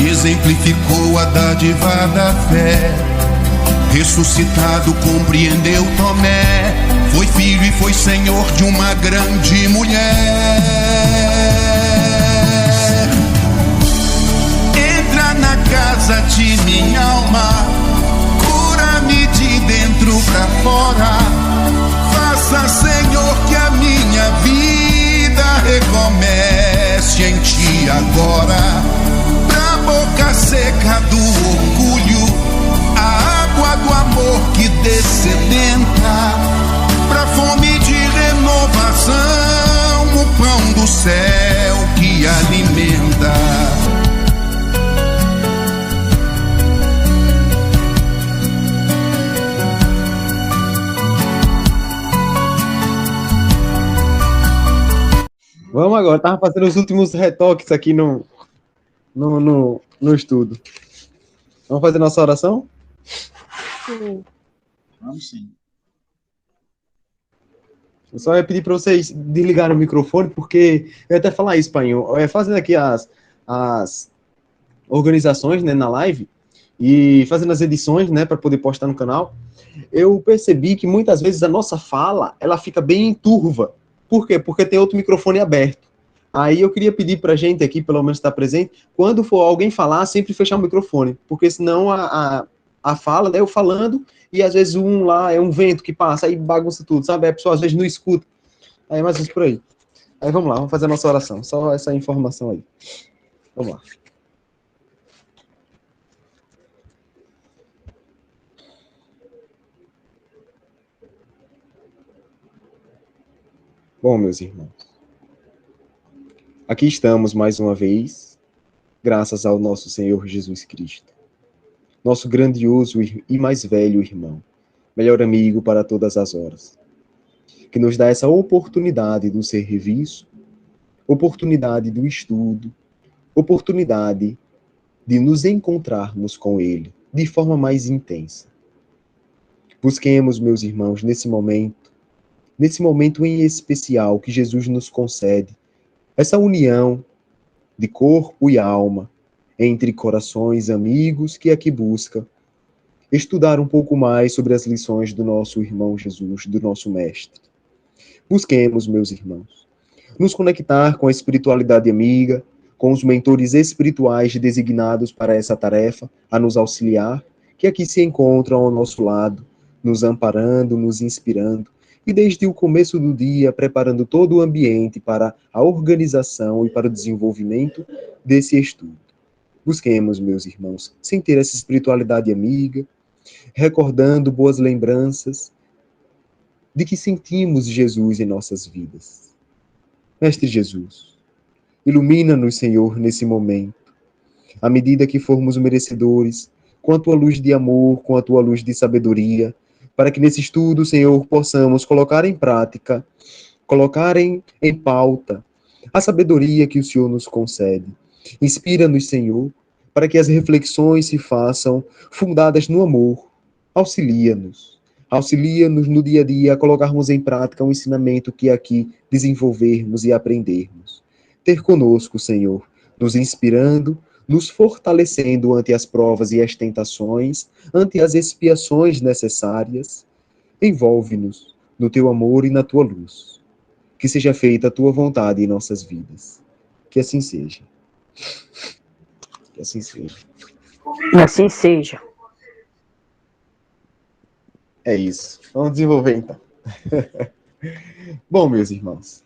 exemplificou a dádiva da fé. Ressuscitado compreendeu Tomé, foi filho e foi senhor de uma grande mulher. Entra na casa de minha alma, cura-me de dentro pra fora. Faça, Senhor, que a minha vida recomece em ti agora. Pra boca seca do orgulho, a água do amor que descedenta. Pra fome de renovação, o pão do céu que alimenta. Vamos agora, tava fazendo os últimos retoques aqui no estudo. Vamos fazer nossa oração? Sim. Vamos sim. Eu só ia pedir para vocês desligarem o microfone, porque eu ia até falar isso, Painho. Fazendo aqui as organizações, né, na live, e fazendo as edições, né, para poder postar no canal, eu percebi que muitas vezes a nossa fala, ela fica bem turva. Por quê? Porque tem outro microfone aberto. Aí eu queria pedir pra gente aqui, pelo menos estar presente, quando for alguém falar, sempre fechar o microfone, porque senão a fala, né, eu falando, e às vezes um lá é um vento que passa, aí bagunça tudo, sabe? A pessoa às vezes não escuta. Aí mais isso por aí. Aí vamos lá, vamos fazer a nossa oração. Só essa informação aí. Vamos lá. Bom, meus irmãos, aqui estamos mais uma vez, graças ao nosso Senhor Jesus Cristo, nosso grandioso e mais velho irmão, melhor amigo para todas as horas, que nos dá essa oportunidade do serviço, oportunidade do estudo, oportunidade de nos encontrarmos com Ele de forma mais intensa. Busquemos, meus irmãos, nesse momento em especial que Jesus nos concede, essa união de corpo e alma entre corações amigos que aqui buscam estudar um pouco mais sobre as lições do nosso irmão Jesus, do nosso mestre. Busquemos, meus irmãos, nos conectar com a espiritualidade amiga, com os mentores espirituais designados para essa tarefa, a nos auxiliar, que aqui se encontram ao nosso lado, nos amparando, nos inspirando, e desde o começo do dia, preparando todo o ambiente para a organização e para o desenvolvimento desse estudo. Busquemos, meus irmãos, sem ter essa espiritualidade amiga, recordando boas lembranças de que sentimos Jesus em nossas vidas. Mestre Jesus, ilumina-nos, Senhor, nesse momento, à medida que formos merecedores, com a tua luz de amor, com a tua luz de sabedoria, para que nesse estudo, Senhor, possamos colocar em prática, colocar em pauta a sabedoria que o Senhor nos concede. Inspira-nos, Senhor, para que as reflexões se façam fundadas no amor. Auxilia-nos no dia a dia a colocarmos em prática o ensinamento que aqui desenvolvermos e aprendermos. Ter conosco, Senhor, nos inspirando, nos fortalecendo ante as provas e as tentações, ante as expiações necessárias. Envolve-nos no teu amor e na tua luz. Que seja feita a tua vontade em nossas vidas. Que assim seja. Que assim seja. E assim seja. É isso. Vamos desenvolver, então. Bom, meus irmãos,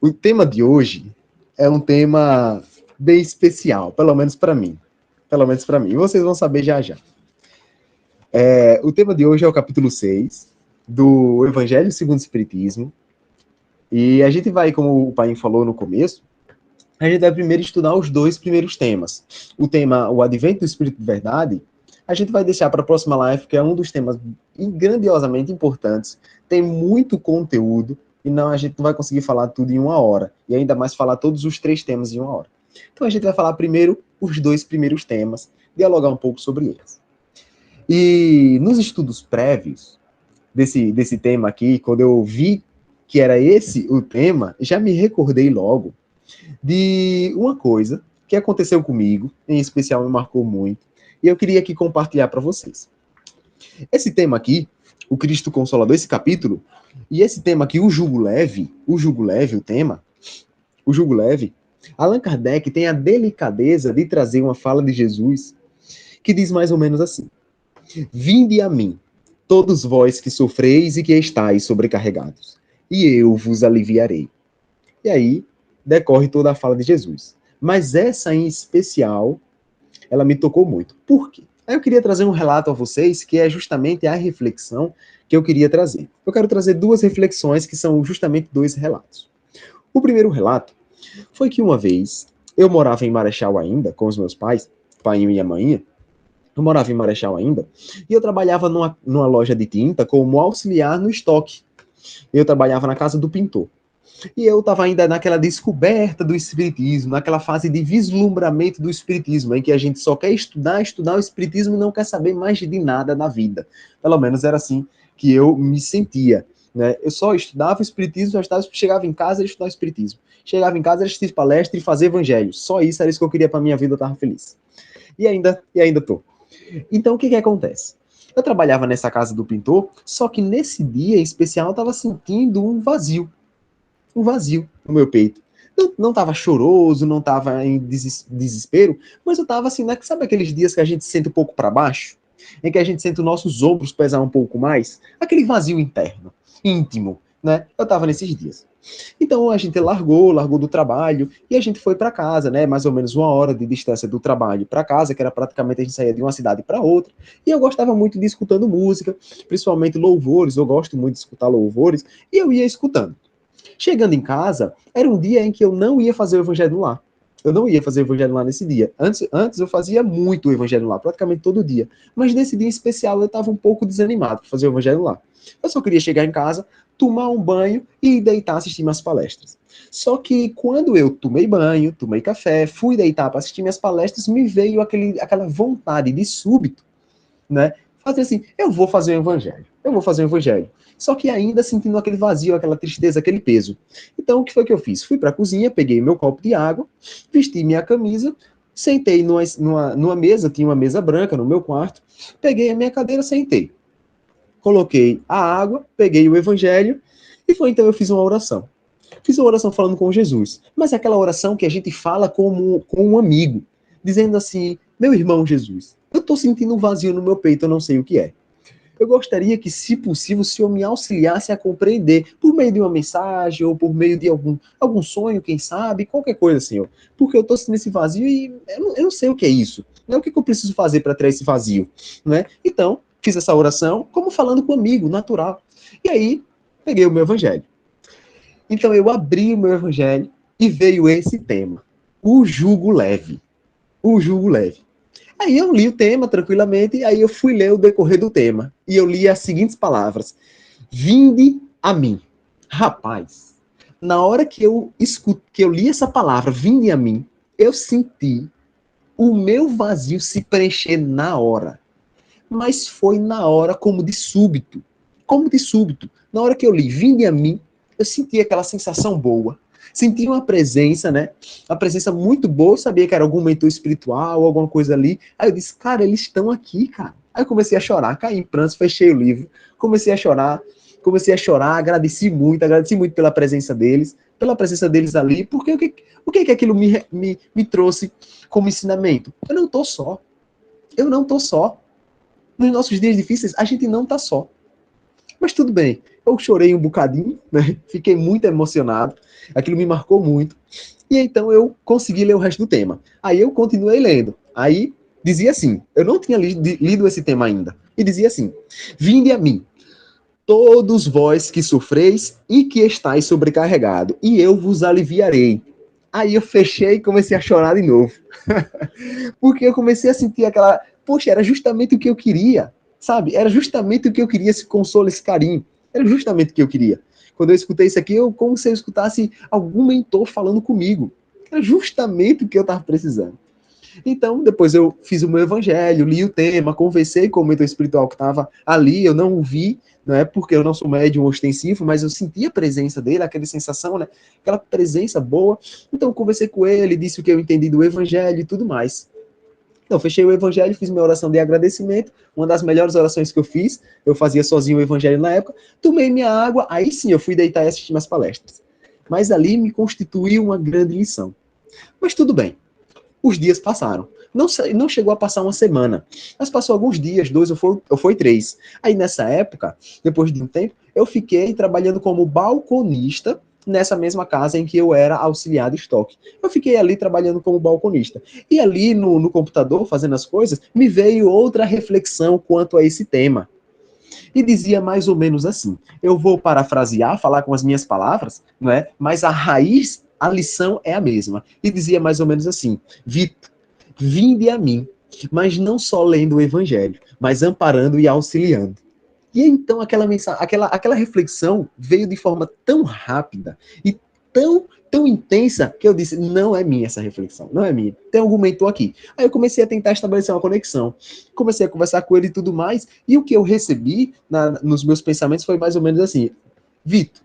o tema de hoje é um tema bem especial, pelo menos para mim. E vocês vão saber já já. O tema de hoje é o capítulo 6 do Evangelho segundo o Espiritismo. E a gente vai, como o pai falou no começo, a gente vai primeiro estudar os dois primeiros temas. O tema, o Advento do Espírito de Verdade, a gente vai deixar para a próxima live, que é um dos temas grandiosamente importantes. Tem muito conteúdo, e a gente não vai conseguir falar tudo em uma hora. E ainda mais falar todos os 3 temas em uma hora. Então a gente vai falar primeiro os 2 primeiros temas, dialogar um pouco sobre eles. E nos estudos prévios desse tema aqui, quando eu vi que era esse o tema, já me recordei logo de uma coisa que aconteceu comigo, em especial me marcou muito, e eu queria aqui compartilhar para vocês. Esse tema aqui, o Cristo Consolador, esse capítulo, e esse tema aqui, o jugo leve, o jugo leve, Allan Kardec tem a delicadeza de trazer uma fala de Jesus que diz mais ou menos assim: vinde a mim, todos vós que sofreis e que estáis sobrecarregados, e eu vos aliviarei. E aí decorre toda a fala de Jesus. Mas essa em especial, ela me tocou muito. Por quê? Aí eu queria trazer um relato a vocês que é justamente a reflexão que eu queria trazer. Eu quero trazer duas reflexões que são justamente dois relatos. O primeiro relato foi que uma vez eu morava em Marechal ainda, com os meus pais, pai e minha mãe. Eu morava em Marechal ainda, e eu trabalhava numa loja de tinta como auxiliar no estoque. Eu trabalhava na casa do pintor. E eu estava ainda naquela descoberta do espiritismo, naquela fase de vislumbramento do espiritismo, em que a gente só quer estudar o espiritismo e não quer saber mais de nada na vida. Pelo menos era assim que eu me sentia. Né? Eu só estudava o espiritismo, chegava em casa e estudava o espiritismo. Chegava em casa, assistia palestra e fazia evangelho. Só isso era isso que eu queria para minha vida, eu estava feliz. E ainda tô. Então, o que acontece? Eu trabalhava nessa casa do pintor, só que nesse dia em especial eu estava sentindo um vazio no meu peito. Não estava choroso, não estava em desespero, mas eu estava assim, né? Sabe aqueles dias que a gente sente um pouco para baixo? Em que a gente sente os nossos ombros pesar um pouco mais? Aquele vazio interno, íntimo, né? Eu estava nesses dias. Então a gente largou do trabalho e a gente foi para casa, né? Mais ou menos 1 hora de distância do trabalho para casa, que era praticamente a gente saía de uma cidade para outra. E eu gostava muito de escutando música, principalmente louvores. Eu gosto muito de escutar louvores e eu ia escutando. Chegando em casa, era um dia em que eu não ia fazer o evangelho no lar. Eu não ia fazer o evangelho no lar nesse dia. Antes eu fazia muito o evangelho no lar, praticamente todo dia. Mas nesse dia em especial eu estava um pouco desanimado para fazer o evangelho no lar. Eu só queria chegar em casa, tomar um banho e deitar assistir minhas palestras. Só que quando eu tomei banho, tomei café, fui deitar para assistir minhas palestras, me veio aquela vontade de súbito, né? Fazer assim, eu vou fazer o evangelho. Só que ainda sentindo aquele vazio, aquela tristeza, aquele peso. Então, o que foi que eu fiz? Fui para a cozinha, peguei meu copo de água, vesti minha camisa, sentei numa mesa, tinha uma mesa branca no meu quarto, peguei a minha cadeira, sentei. Coloquei a água, peguei o evangelho, e foi então eu fiz uma oração. Fiz uma oração falando com Jesus. Mas é aquela oração que a gente fala com um amigo, dizendo assim, meu irmão Jesus, eu estou sentindo um vazio no meu peito, eu não sei o que é. Eu gostaria que, se possível, o Senhor me auxiliasse a compreender, por meio de uma mensagem, ou por meio de algum sonho, quem sabe, qualquer coisa, Senhor. Porque eu estou sentindo esse vazio e eu não sei o que é isso. Não é o que eu preciso fazer para tirar esse vazio. Né? Então, fiz essa oração como falando com um amigo, natural. E aí, peguei o meu evangelho. Então, eu abri o meu evangelho e veio esse tema. O jugo leve. O jugo leve. Aí eu li o tema tranquilamente, e aí eu fui ler o decorrer do tema. E eu li as seguintes palavras. Vinde a mim. Rapaz, na hora que eu li essa palavra, vinde a mim, eu senti o meu vazio se preencher na hora. Mas foi na hora como de súbito. Como de súbito. Na hora que eu li, vinde a mim, eu senti aquela sensação boa. Senti uma presença, né? Uma presença muito boa. Eu sabia que era algum mentor espiritual, alguma coisa ali. Aí eu disse, cara, eles estão aqui, cara. Aí eu comecei a chorar, caí em prantos, fechei o livro. Comecei a chorar, agradeci muito pela presença deles ali, porque o que aquilo me trouxe como ensinamento? Eu não tô só. Nos nossos dias difíceis, a gente não tá só. Mas tudo bem, eu chorei um bocadinho, né? Fiquei muito emocionado, aquilo me marcou muito, e então eu consegui ler o resto do tema. Aí eu continuei lendo, aí dizia assim, eu não tinha lido esse tema ainda, e dizia assim, vinde a mim, todos vós que sofreis e que estáis sobrecarregados, e eu vos aliviarei. Aí eu fechei e comecei a chorar de novo, porque eu comecei a sentir aquela, poxa, era justamente o que eu queria, sabe? Era justamente o que eu queria, esse consolo, esse carinho. Era justamente o que eu queria. Quando eu escutei isso aqui, como se eu escutasse algum mentor falando comigo. Era justamente o que eu estava precisando. Então, depois eu fiz o meu evangelho, li o tema, conversei com o mentor espiritual que estava ali, eu não o vi, não é porque eu não sou médium ostensivo, mas eu senti a presença dele, aquela sensação, né? Aquela presença boa. Então, eu conversei com ele, disse o que eu entendi do evangelho e tudo mais. Então, fechei o evangelho, fiz minha oração de agradecimento, uma das melhores orações que eu fiz, eu fazia sozinho o evangelho na época, tomei minha água, aí sim eu fui deitar e assistir minhas palestras. Mas ali me constituiu uma grande lição. Mas tudo bem. Os dias passaram. Não chegou a passar uma semana, mas passou alguns dias, 2 ou foi 3. Aí nessa época, depois de um tempo, eu fiquei trabalhando como balconista nessa mesma casa em que eu era auxiliar de estoque. Eu fiquei ali trabalhando como balconista. E ali no computador, fazendo as coisas, me veio outra reflexão quanto a esse tema. E dizia mais ou menos assim, eu vou parafrasear, falar com as minhas palavras, não é? Mas a raiz, a lição é a mesma. E dizia mais ou menos assim, Vitor, vinde a mim, mas não só lendo o evangelho, mas amparando e auxiliando. E então aquela reflexão veio de forma tão rápida e tão intensa que eu disse, não é minha essa reflexão, não é minha. Tem algum mentor aqui. Aí eu comecei a tentar estabelecer uma conexão. Comecei a conversar com ele e tudo mais, e o que eu recebi nos meus pensamentos foi mais ou menos assim, Vitor,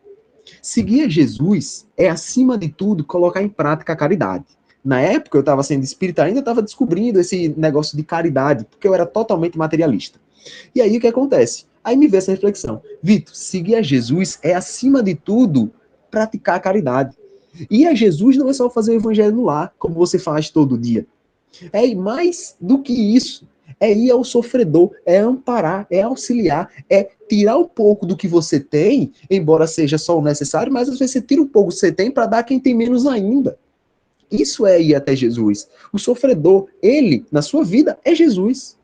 seguir a Jesus é, acima de tudo, colocar em prática a caridade. Na época, eu estava sendo espírita, ainda estava descobrindo esse negócio de caridade, porque eu era totalmente materialista. E aí, o que acontece? Aí me veio essa reflexão. Vitor, seguir a Jesus é, acima de tudo, praticar a caridade. E a Jesus não é só fazer o evangelho no lar, como você faz todo dia. É mais do que isso. É ir ao sofredor, é amparar, é auxiliar, é tirar um pouco do que você tem, embora seja só o necessário, mas às vezes você tira um pouco que você tem para dar a quem tem menos ainda. Isso é ir até Jesus. O sofredor, ele, na sua vida, é Jesus.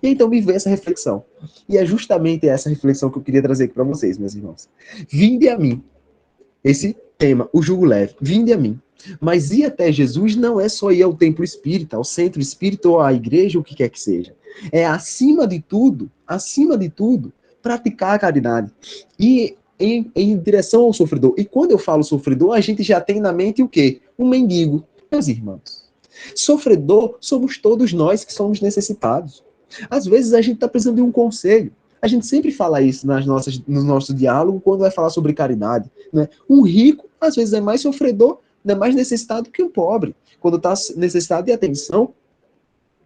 E então me veio essa reflexão. E é justamente essa reflexão que eu queria trazer aqui para vocês, meus irmãos. Vinde a mim. Esse tema, o jugo leve. Vinde a mim. Mas ir até Jesus não é só ir ao templo espírita, ao centro espírita ou à igreja, o que quer que seja. É, acima de tudo, praticar a caridade. E em direção ao sofredor. E quando eu falo sofredor, a gente já tem na mente o quê? Um mendigo. Meus irmãos. Sofredor somos todos nós que somos necessitados. Às vezes a gente está precisando de um conselho. A gente sempre fala isso no nosso diálogo quando vai falar sobre caridade. Né? Um rico, às vezes, é mais sofredor, é mais necessitado que o pobre. Quando está necessitado de atenção,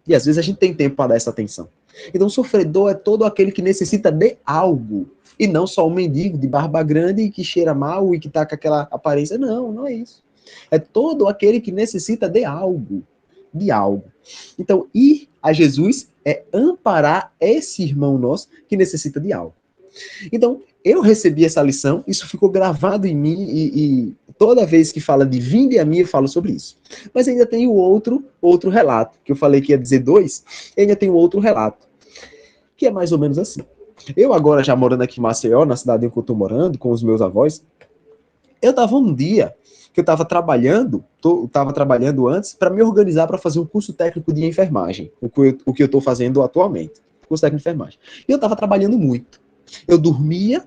e às vezes a gente tem tempo para dar essa atenção. Então, sofredor é todo aquele que necessita de algo. E não só um mendigo de barba grande que cheira mal e que está com aquela aparência. Não, não é isso. É todo aquele que necessita de algo. De algo. Então, ir a Jesus é amparar esse irmão nosso que necessita de algo. Então, eu recebi essa lição, isso ficou gravado em mim e toda vez que fala de vinde a mim, eu falo sobre isso. Mas ainda tem o outro relato, que eu falei que ia dizer 2, ainda tem o outro relato, que é mais ou menos assim. Eu agora, já morando aqui em Maceió, na cidade em que eu estou morando, com os meus avós, eu estava um dia que eu estava trabalhando antes para me organizar para fazer um curso técnico de enfermagem, o que eu estou fazendo atualmente, curso técnico de enfermagem. E eu estava trabalhando muito. Eu dormia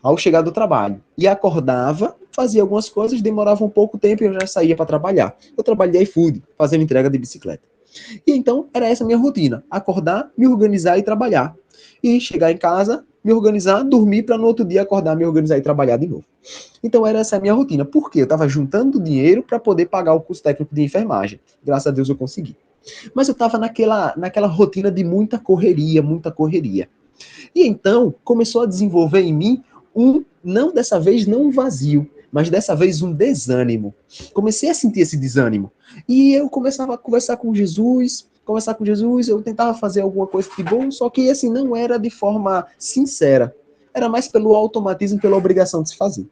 ao chegar do trabalho e acordava, fazia algumas coisas, demorava um pouco tempo e eu já saía para trabalhar. Eu trabalhei iFood, fazendo entrega de bicicleta. E então era essa a minha rotina: acordar, me organizar e trabalhar. E chegar em casa, me organizar, dormir para no outro dia acordar, me organizar e trabalhar de novo. Então era essa a minha rotina. Por quê? Eu estava juntando dinheiro para poder pagar o curso técnico de enfermagem. Graças a Deus eu consegui. Mas eu estava naquela rotina de muita correria, muita correria. E então começou a desenvolver em mim dessa vez não um vazio, mas dessa vez um desânimo. Comecei a sentir esse desânimo. E eu começava a conversar com Jesus, eu tentava fazer alguma coisa de bom, só que assim, não era de forma sincera. Era mais pelo automatismo, pela obrigação de se fazer.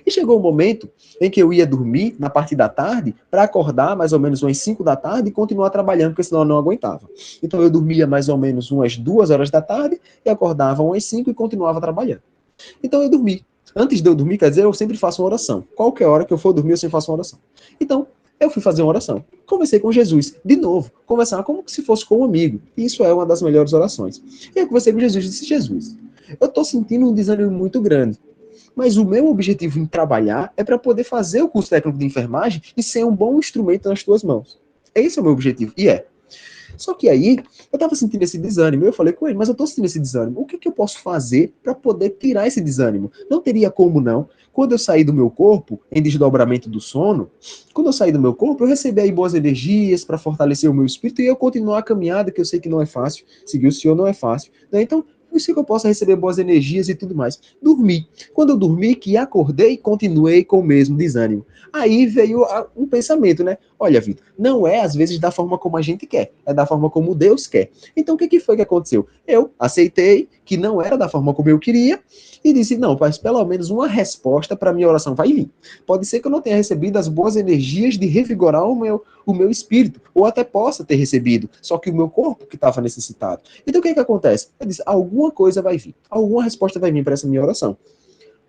E chegou um momento em que eu ia dormir na parte da tarde para acordar mais ou menos umas 5 da tarde e continuar trabalhando, porque senão eu não aguentava. Então eu dormia mais ou menos umas 2 horas da tarde e acordava umas 5 e continuava trabalhando. Então eu dormi. Antes de eu dormir, quer dizer, eu sempre faço uma oração. Qualquer hora que eu for dormir, eu sempre faço uma oração. Então, eu fui fazer uma oração. Conversei com Jesus. De novo, conversar como se fosse com um amigo. Isso é uma das melhores orações. E eu conversei com Jesus e disse: Jesus, eu estou sentindo um desânimo muito grande. Mas o meu objetivo em trabalhar é para poder fazer o curso técnico de enfermagem e ser um bom instrumento nas tuas mãos. Esse é o meu objetivo. E é. Só que aí, eu tava sentindo esse desânimo. Eu falei com ele, mas eu tô sentindo esse desânimo. O que que eu posso fazer para poder tirar esse desânimo? Não teria como não. Quando eu saí do meu corpo, em desdobramento do sono, quando eu saí do meu corpo, eu recebi aí boas energias para fortalecer o meu espírito e eu continuar a caminhada, que eu sei que não é fácil. Seguir o Senhor não é fácil. Né? Então, eu sei que eu posso receber boas energias e tudo mais. Dormi. Quando eu dormi, que acordei, continuei com o mesmo desânimo. Aí veio um pensamento, né? Olha, Vitor, não é às vezes da forma como a gente quer, é da forma como Deus quer. Então, o que foi que aconteceu? Eu aceitei que não era da forma como eu queria e disse, não, mas pelo menos uma resposta para minha oração vai vir. Pode ser que eu não tenha recebido as boas energias de revigorar o meu espírito, ou até possa ter recebido, só que o meu corpo que estava necessitado. Então, o que acontece? Eu disse, alguma coisa vai vir, alguma resposta vai vir para essa minha oração.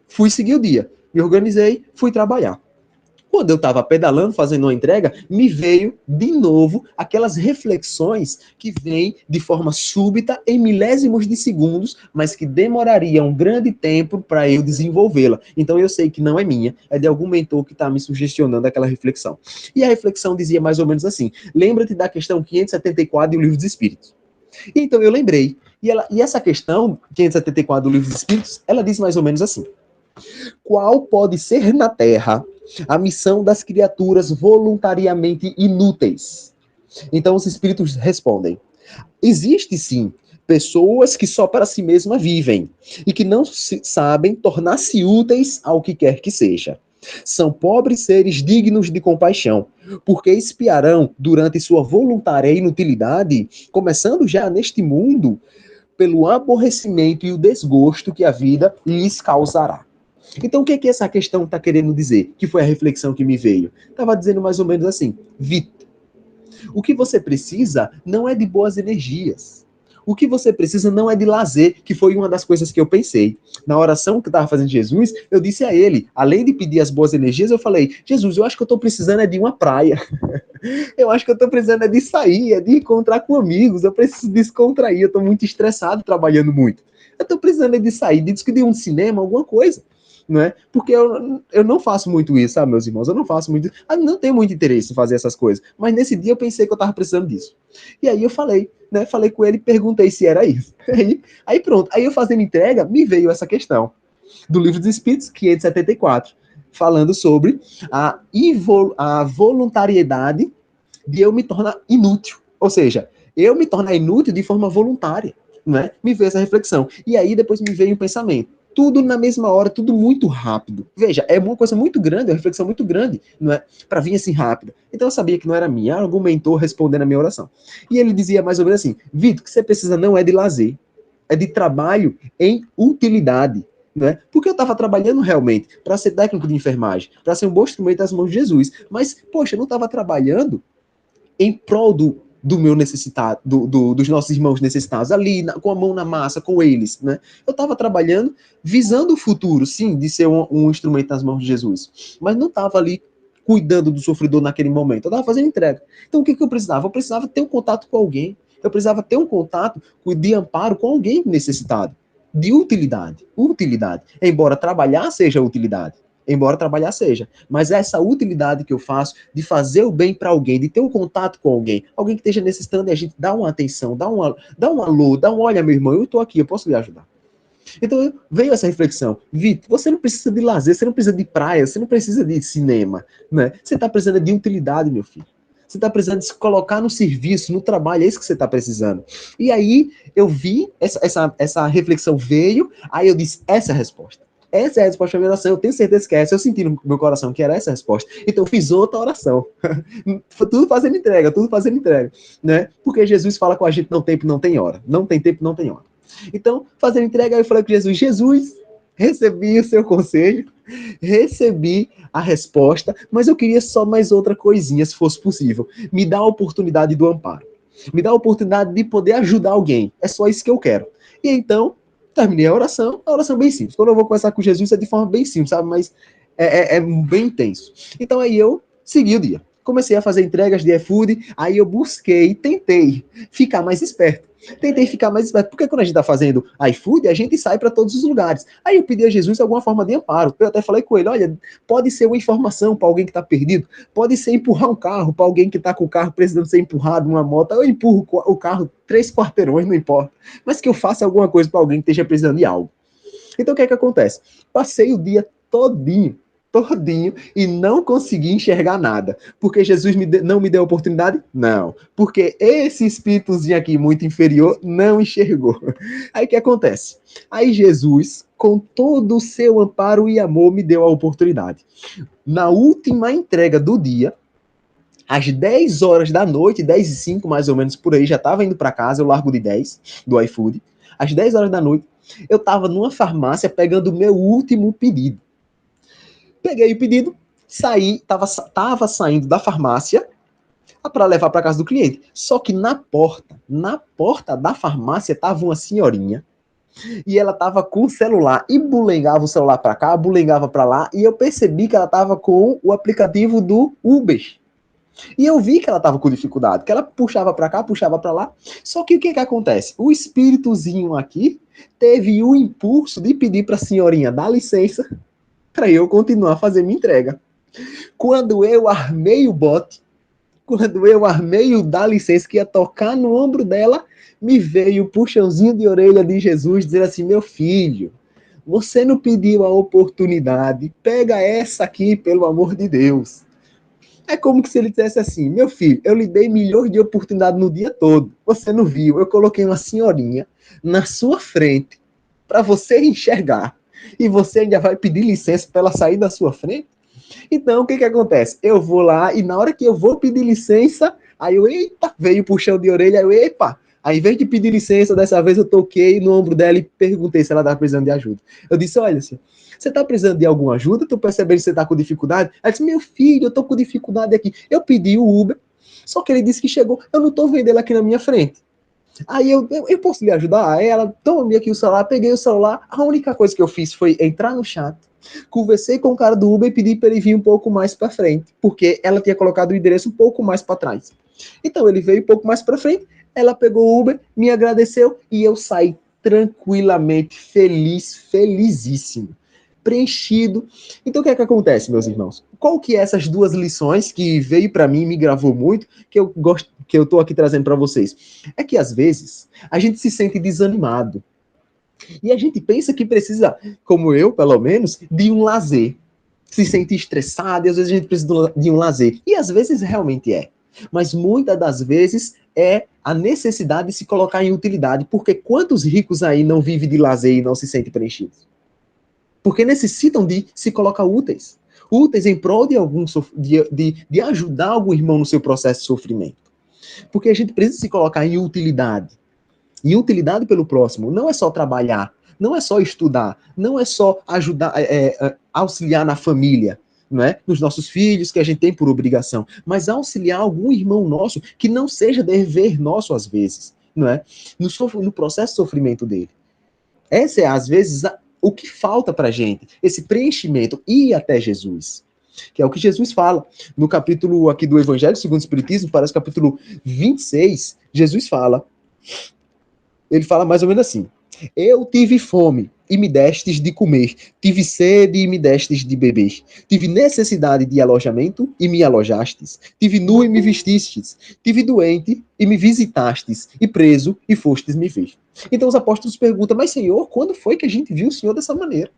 Fui seguir o dia, me organizei, fui trabalhar. Quando eu estava pedalando, fazendo uma entrega, me veio de novo aquelas reflexões que vêm de forma súbita, em milésimos de segundos, mas que demorariam um grande tempo para eu desenvolvê-la. Então eu sei que não é minha, é de algum mentor que está me sugestionando aquela reflexão. E a reflexão dizia mais ou menos assim: lembra-te da questão 574 do Livro dos Espíritos. Então eu lembrei. E essa questão 574 do Livro dos Espíritos, ela diz mais ou menos assim: qual pode ser na Terra a missão das criaturas voluntariamente inúteis? Então os espíritos respondem: existe sim pessoas que só para si mesmas vivem e que não sabem tornar-se úteis ao que quer que seja. São pobres seres dignos de compaixão, porque espiarão durante sua voluntária inutilidade, começando já neste mundo, pelo aborrecimento e o desgosto que a vida lhes causará. Então, o que é que essa questão está querendo dizer? Que foi a reflexão que me veio. Estava dizendo mais ou menos assim: Vitor, o que você precisa não é de boas energias. O que você precisa não é de lazer, que foi uma das coisas que eu pensei. Na oração que eu estava fazendo de Jesus, eu disse a ele, além de pedir as boas energias, eu falei: Jesus, eu acho que eu estou precisando é de uma praia. Eu acho que eu estou precisando é de sair, é de encontrar com amigos, eu preciso descontrair, eu estou muito estressado trabalhando muito. Eu estou precisando é de sair, de um cinema, alguma coisa. Não é? Porque eu não faço muito isso, sabe, meus irmãos? Eu não faço muito isso. Eu não tenho muito interesse em fazer essas coisas. Mas nesse dia eu pensei que eu estava precisando disso. E aí eu falei, né? Falei com ele e perguntei se era isso. Aí pronto. Aí eu fazendo entrega, me veio essa questão do Livro dos Espíritos, 574, falando sobre a voluntariedade de eu me tornar inútil. Ou seja, eu me tornar inútil de forma voluntária. Né? Me veio essa reflexão. E aí depois me veio o pensamento. Tudo na mesma hora, tudo muito rápido. Veja, é uma coisa muito grande, uma reflexão muito grande, não é? Para vir assim rápido. Então eu sabia que não era minha, era algum mentor respondendo a minha oração. E ele dizia mais ou menos assim: Vitor, o que você precisa não é de lazer, é de trabalho em utilidade. Né? Porque eu estava trabalhando realmente para ser técnico de enfermagem, para ser um bom instrumento das mãos de Jesus. Mas, poxa, eu não estava trabalhando em prol do meu necessitado, dos nossos irmãos necessitados, ali, com a mão na massa, com eles, né? Eu estava trabalhando visando o futuro, sim, de ser um instrumento nas mãos de Jesus, mas não estava ali cuidando do sofredor naquele momento, eu estava fazendo entrega. Então, o que eu precisava? Eu precisava ter um contato com alguém, eu precisava ter um contato de amparo com alguém necessitado, de utilidade, embora trabalhar seja utilidade, embora trabalhar seja, mas essa utilidade que eu faço de fazer o bem para alguém, de ter um contato com alguém que esteja necessitando, e a gente dá uma atenção, dá um alô, dá um olha, meu irmão, eu estou aqui, eu posso lhe ajudar. Então veio essa reflexão: Vitor, você não precisa de lazer, você não precisa de praia, você não precisa de cinema, né? Você está precisando de utilidade, meu filho. Você está precisando de se colocar no serviço, no trabalho, é isso que você está precisando. E aí eu vi, essa reflexão veio, aí eu disse: essa é a resposta. Essa é a resposta da minha oração, eu tenho certeza que é essa, eu senti no meu coração que era essa a resposta. Então eu fiz outra oração. Tudo fazendo entrega, né? Porque Jesus fala com a gente: não tem tempo, não tem hora. Não tem tempo, não tem hora. Então, fazendo entrega, eu falei com Jesus: Jesus, recebi o seu conselho, recebi a resposta, mas eu queria só mais outra coisinha, se fosse possível. Me dá a oportunidade do amparo. Me dá a oportunidade de poder ajudar alguém. É só isso que eu quero. E então, terminei a oração bem simples. Quando eu vou conversar com Jesus, é de forma bem simples, sabe? Mas é bem intenso. Então aí eu segui o dia. Comecei a fazer entregas de iFood, aí eu tentei ficar mais esperto. Porque quando a gente está fazendo iFood, a gente sai para todos os lugares. Aí eu pedi a Jesus alguma forma de amparo. Eu até falei com ele, olha, pode ser uma informação para alguém que está perdido, pode ser empurrar um carro para alguém que está com o carro precisando ser empurrado, uma moto, eu empurro o carro 3 quarteirões, não importa. Mas que eu faça alguma coisa para alguém que esteja precisando de algo. Então o que é que acontece? Passei o dia todinho, e não consegui enxergar nada. Porque Jesus não me deu oportunidade? Não. Porque esse espíritozinho aqui, muito inferior, não enxergou. Aí o que acontece? Aí Jesus, com todo o seu amparo e amor, me deu a oportunidade. Na última entrega do dia, às 10 horas da noite, 10h05 mais ou menos, por aí, já estava indo para casa, eu largo de 10, do iFood. Às 10 horas da noite, eu estava numa farmácia pegando o meu último pedido. Peguei o pedido, saí, tava saindo da farmácia para levar para casa do cliente. Só que na porta da farmácia tava uma senhorinha e ela tava com o celular e bulengava o celular para cá, bulengava para lá, e eu percebi que ela tava com o aplicativo do Uber. E eu vi que ela tava com dificuldade, que ela puxava para cá, puxava para lá. Só que o que acontece? O espíritozinho aqui teve o impulso de pedir para a senhorinha dar licença para eu continuar a fazer minha entrega. Quando eu armei o bote, quando eu armei o dá licença que ia tocar no ombro dela, me veio o puxãozinho de orelha de Jesus dizer assim, meu filho, você não pediu a oportunidade, pega essa aqui, pelo amor de Deus. É como se ele dissesse assim, meu filho, eu lhe dei milhões de oportunidades no dia todo, você não viu, eu coloquei uma senhorinha na sua frente para você enxergar. E você ainda vai pedir licença para ela sair da sua frente? Então, o que acontece? Eu vou lá e na hora que eu vou pedir licença, aí eu, eita, veio o puxão de orelha, aí eu, epa, aí em vez de pedir licença, dessa vez eu toquei no ombro dela e perguntei se ela estava precisando de ajuda. Eu disse, olha, assim, você está precisando de alguma ajuda? Tu percebendo que você está com dificuldade? Ela disse, meu filho, eu estou com dificuldade aqui. Eu pedi o Uber, só que ele disse que chegou, eu não estou vendo ele aqui na minha frente. Aí eu posso lhe ajudar? Aí ela, toma aqui o celular, peguei o celular, a única coisa que eu fiz foi entrar no chat, conversei com o cara do Uber e pedi para ele vir um pouco mais para frente, porque ela tinha colocado o endereço um pouco mais para trás. Então ele veio um pouco mais para frente, ela pegou o Uber, me agradeceu e eu saí tranquilamente, felizíssimo, preenchido. Então o que acontece, meus irmãos? Qual que é essas duas lições que veio para mim, me gravou muito, que eu tô aqui trazendo para vocês? É que às vezes a gente se sente desanimado. E a gente pensa que precisa, como eu, pelo menos, de um lazer. Se sente estressado e às vezes a gente precisa de um lazer. E às vezes realmente é. Mas muitas das vezes é a necessidade de se colocar em utilidade. Porque quantos ricos aí não vivem de lazer e não se sentem preenchidos? Porque necessitam de se colocar úteis. Úteis em prol de ajudar algum irmão no seu processo de sofrimento. Porque a gente precisa se colocar em utilidade. E utilidade pelo próximo não é só trabalhar, não é só estudar, não é só ajudar, auxiliar na família, não é? Nos nossos filhos, que a gente tem por obrigação, mas auxiliar algum irmão nosso que não seja dever nosso às vezes, não é? No processo de sofrimento dele. Essa é, às vezes, o que falta pra gente, esse preenchimento, ir até Jesus. Que é o que Jesus fala. No capítulo aqui do Evangelho segundo o Espiritismo, parece capítulo 26, Jesus fala. Ele fala mais ou menos assim: eu tive fome e me destes de comer, tive sede e me destes de beber, tive necessidade de alojamento e me alojastes, tive nu e me vestistes, tive doente e me visitastes, e preso e fostes me ver. Então os apóstolos perguntam, mas Senhor, quando foi que a gente viu o Senhor dessa maneira?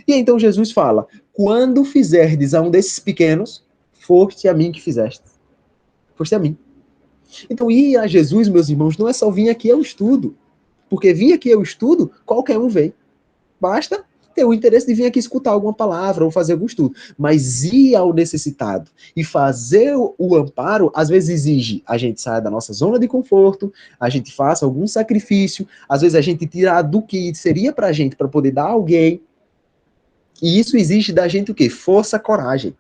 E então Jesus fala, quando fizerdes a um desses pequenos, foste a mim que fizeste. Foste a mim. Então ir a Jesus, meus irmãos, não é só vir aqui ao estudo. Porque vir aqui ao estudo, qualquer um vem. Basta ter o interesse de vir aqui escutar alguma palavra ou fazer algum estudo. Mas ir ao necessitado e fazer o amparo, às vezes exige a gente sair da nossa zona de conforto, a gente faça algum sacrifício, às vezes a gente tira do que seria pra gente para poder dar a alguém. E isso exige da gente o quê? Força, coragem.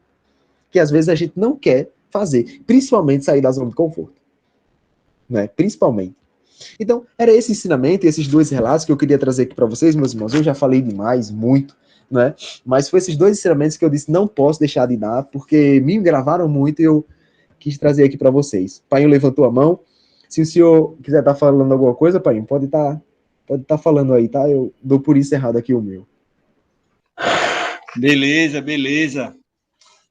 Que às vezes a gente não quer fazer, principalmente sair da zona de conforto. Né? Principalmente. Então, era esse ensinamento e esses dois relatos que eu queria trazer aqui para vocês, meus irmãos. Eu já falei demais, muito, né? Mas foi esses dois ensinamentos que eu disse, não posso deixar de dar, porque me gravaram muito e quis trazer aqui para vocês. Pai levantou a mão. Se o senhor quiser estar falando alguma coisa, Pai, pode estar falando aí, tá? Eu dou por isso errado aqui o meu. Beleza, beleza.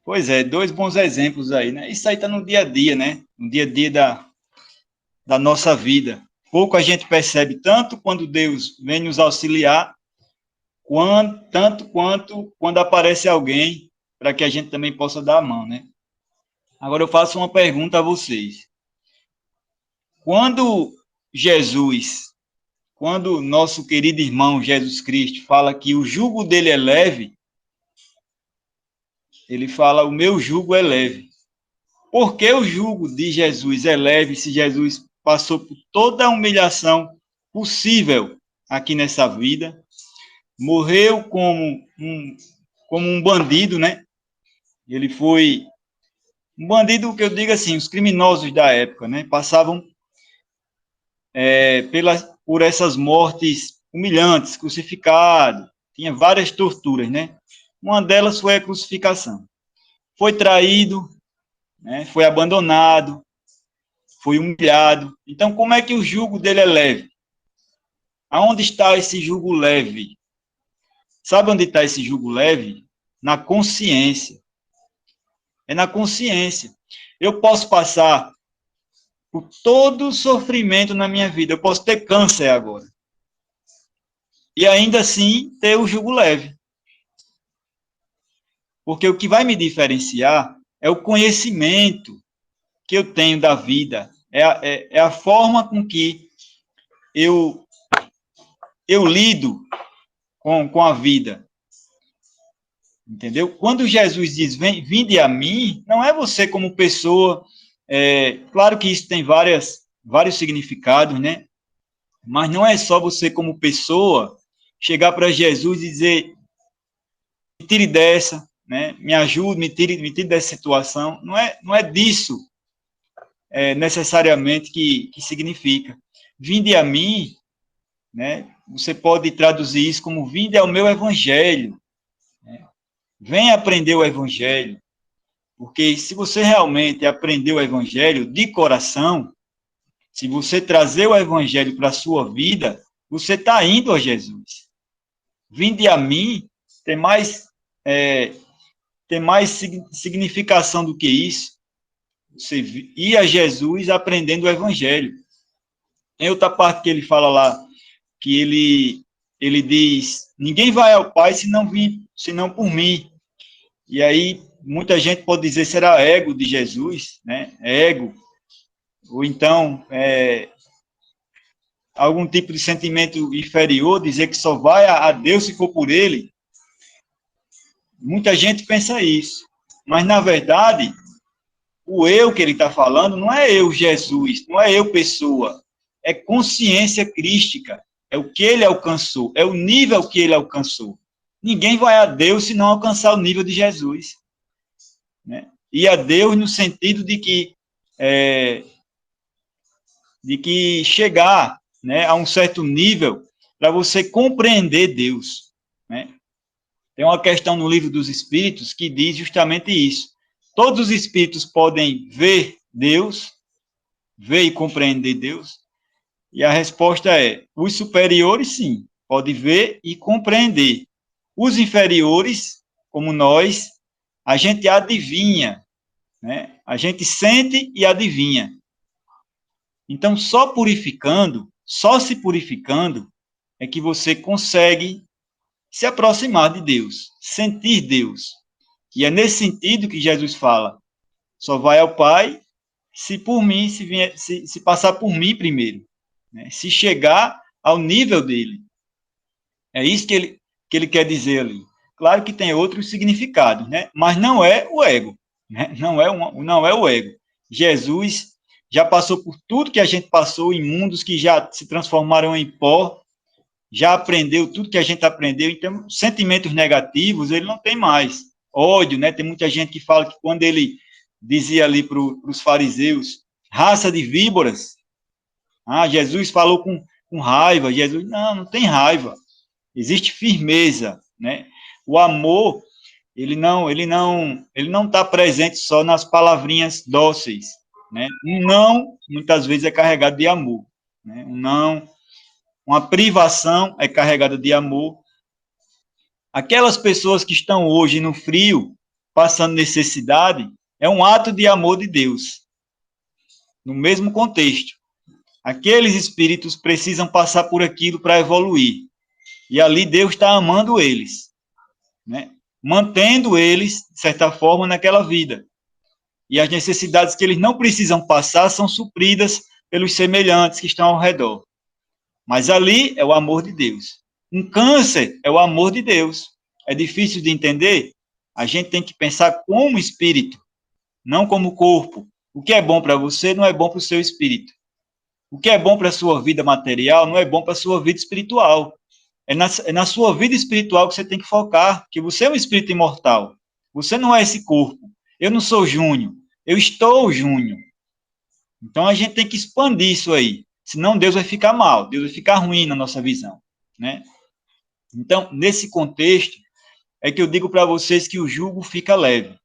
Pois é, 2 bons exemplos aí, né? Isso aí está no dia a dia, né? No dia a dia da nossa vida. Pouco a gente percebe, tanto quando Deus vem nos auxiliar, tanto quanto quando aparece alguém para que a gente também possa dar a mão, né? Agora eu faço uma pergunta a vocês. Quando nosso querido irmão Jesus Cristo fala que o jugo dele é leve, ele fala, o meu jugo é leve. Por que o jugo de Jesus é leve se Jesus passou por toda a humilhação possível aqui nessa vida? Morreu como um bandido, né? Ele foi um bandido, que eu digo assim, os criminosos da época, né? Passavam por essas mortes humilhantes, crucificado, tinha várias torturas, né? Uma delas foi a crucificação. Foi traído, né? Foi abandonado, foi humilhado. Então, como é que o jugo dele é leve? Aonde está esse jugo leve? Sabe onde está esse jugo leve? Na consciência. É na consciência. Eu posso passar por todo o sofrimento na minha vida. Eu posso ter câncer agora. E ainda assim ter o jugo leve. Porque o que vai me diferenciar é o conhecimento que eu tenho da vida. É a forma com que eu lido com a vida. Entendeu? Quando Jesus diz, vinde a mim, não é você como pessoa, claro que isso tem vários significados, né? Mas não é só você como pessoa chegar para Jesus e dizer, me tire dessa, né? Me ajude, me tire dessa situação. Não é disso necessariamente que significa. Vinde a mim, né? Você pode traduzir isso como vinde ao meu evangelho. Vem aprender o evangelho, porque se você realmente aprender o evangelho de coração, se você trazer o evangelho para a sua vida, você está indo a Jesus. Vinde a mim tem mais significação do que isso. Você ir a Jesus aprendendo o evangelho. Tem outra parte que ele fala lá, que ele diz, ninguém vai ao Pai senão por mim. E aí, muita gente pode dizer, será ego de Jesus, né? Ego. Ou então, algum tipo de sentimento inferior, dizer que só vai a Deus se for por ele. Muita gente pensa isso. Mas, na verdade, o eu que ele está falando não é eu, Jesus, não é eu, pessoa. É consciência crística. É o que ele alcançou, é o nível que ele alcançou. Ninguém vai a Deus se não alcançar o nível de Jesus. Né? E a Deus no sentido de que chegar, né, a um certo nível para você compreender Deus. Né? Tem uma questão no Livro dos Espíritos que diz justamente isso. Todos os espíritos podem ver Deus, ver e compreender Deus, e a resposta é, os superiores, sim, podem ver e compreender. Os inferiores, como nós, a gente adivinha, né? A gente sente e adivinha. Então, só se purificando, é que você consegue se aproximar de Deus, sentir Deus. E é nesse sentido que Jesus fala, só vai ao Pai se por mim, se passar por mim primeiro, né? Se chegar ao nível dele. É isso que ele quer dizer ali. Claro que tem outros significados, né? Mas não é o ego, né? Não é o ego. Jesus já passou por tudo que a gente passou em mundos que já se transformaram em pó, já aprendeu tudo que a gente aprendeu, então sentimentos negativos ele não tem mais. Ódio, né? Tem muita gente que fala que quando ele dizia ali para os fariseus, raça de víboras, Jesus falou com raiva, Jesus, não tem raiva. Existe firmeza, né? O amor, ele não está presente só nas palavrinhas dóceis, né? Um não, muitas vezes, é carregado de amor, né? Um não, uma privação é carregada de amor. Aquelas pessoas que estão hoje no frio, passando necessidade, é um ato de amor de Deus, no mesmo contexto. Aqueles espíritos precisam passar por aquilo para evoluir, e ali Deus está amando eles, né? Mantendo eles, de certa forma, naquela vida. E as necessidades que eles não precisam passar são supridas pelos semelhantes que estão ao redor. Mas ali é o amor de Deus. Um câncer é o amor de Deus. É difícil de entender? A gente tem que pensar como espírito, não como corpo. O que é bom para você não é bom para o seu espírito. O que é bom para a sua vida material não é bom para a sua vida espiritual. É na sua vida espiritual que você tem que focar, que você é um espírito imortal. Você não é esse corpo. Eu não sou Júnior. Eu estou Júnior. Então, a gente tem que expandir isso aí. Senão, Deus vai ficar mal. Deus vai ficar ruim na nossa visão, né? Então, nesse contexto, é que eu digo para vocês que o jugo fica leve.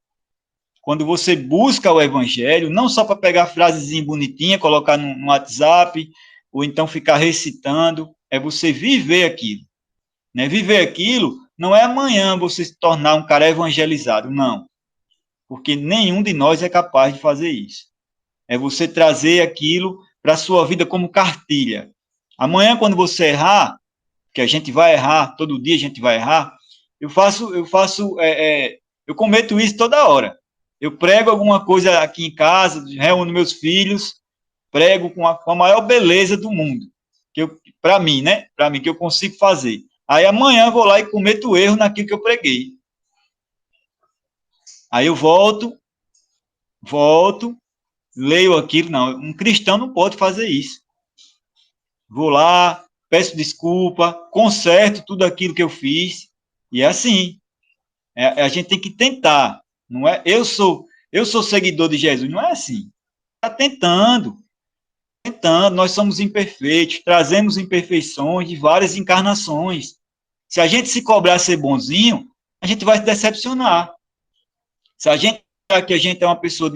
Quando você busca o evangelho, não só para pegar frasezinha bonitinha, colocar no WhatsApp, ou então ficar recitando, é você viver aquilo. Né? Viver aquilo não é amanhã você se tornar um cara evangelizado, não. Porque nenhum de nós é capaz de fazer isso. É você trazer aquilo para a sua vida como cartilha. Amanhã, quando você errar, que a gente vai errar, todo dia a gente vai errar, eu cometo isso toda hora. Eu prego alguma coisa aqui em casa, reúno meus filhos, prego com a maior beleza do mundo, para mim, né? Para mim, que eu consigo fazer. Aí amanhã eu vou lá e cometo erro naquilo que eu preguei. Aí eu volto, leio aquilo. Não, um cristão não pode fazer isso. Vou lá, peço desculpa, conserto tudo aquilo que eu fiz, e é assim. A gente tem que tentar, não é? Eu sou seguidor de Jesus, não é assim. Está tentando, nós somos imperfeitos, trazemos imperfeições de várias encarnações. Se a gente se cobrar ser bonzinho, a gente vai se decepcionar. Se a gente achar que a gente é uma pessoa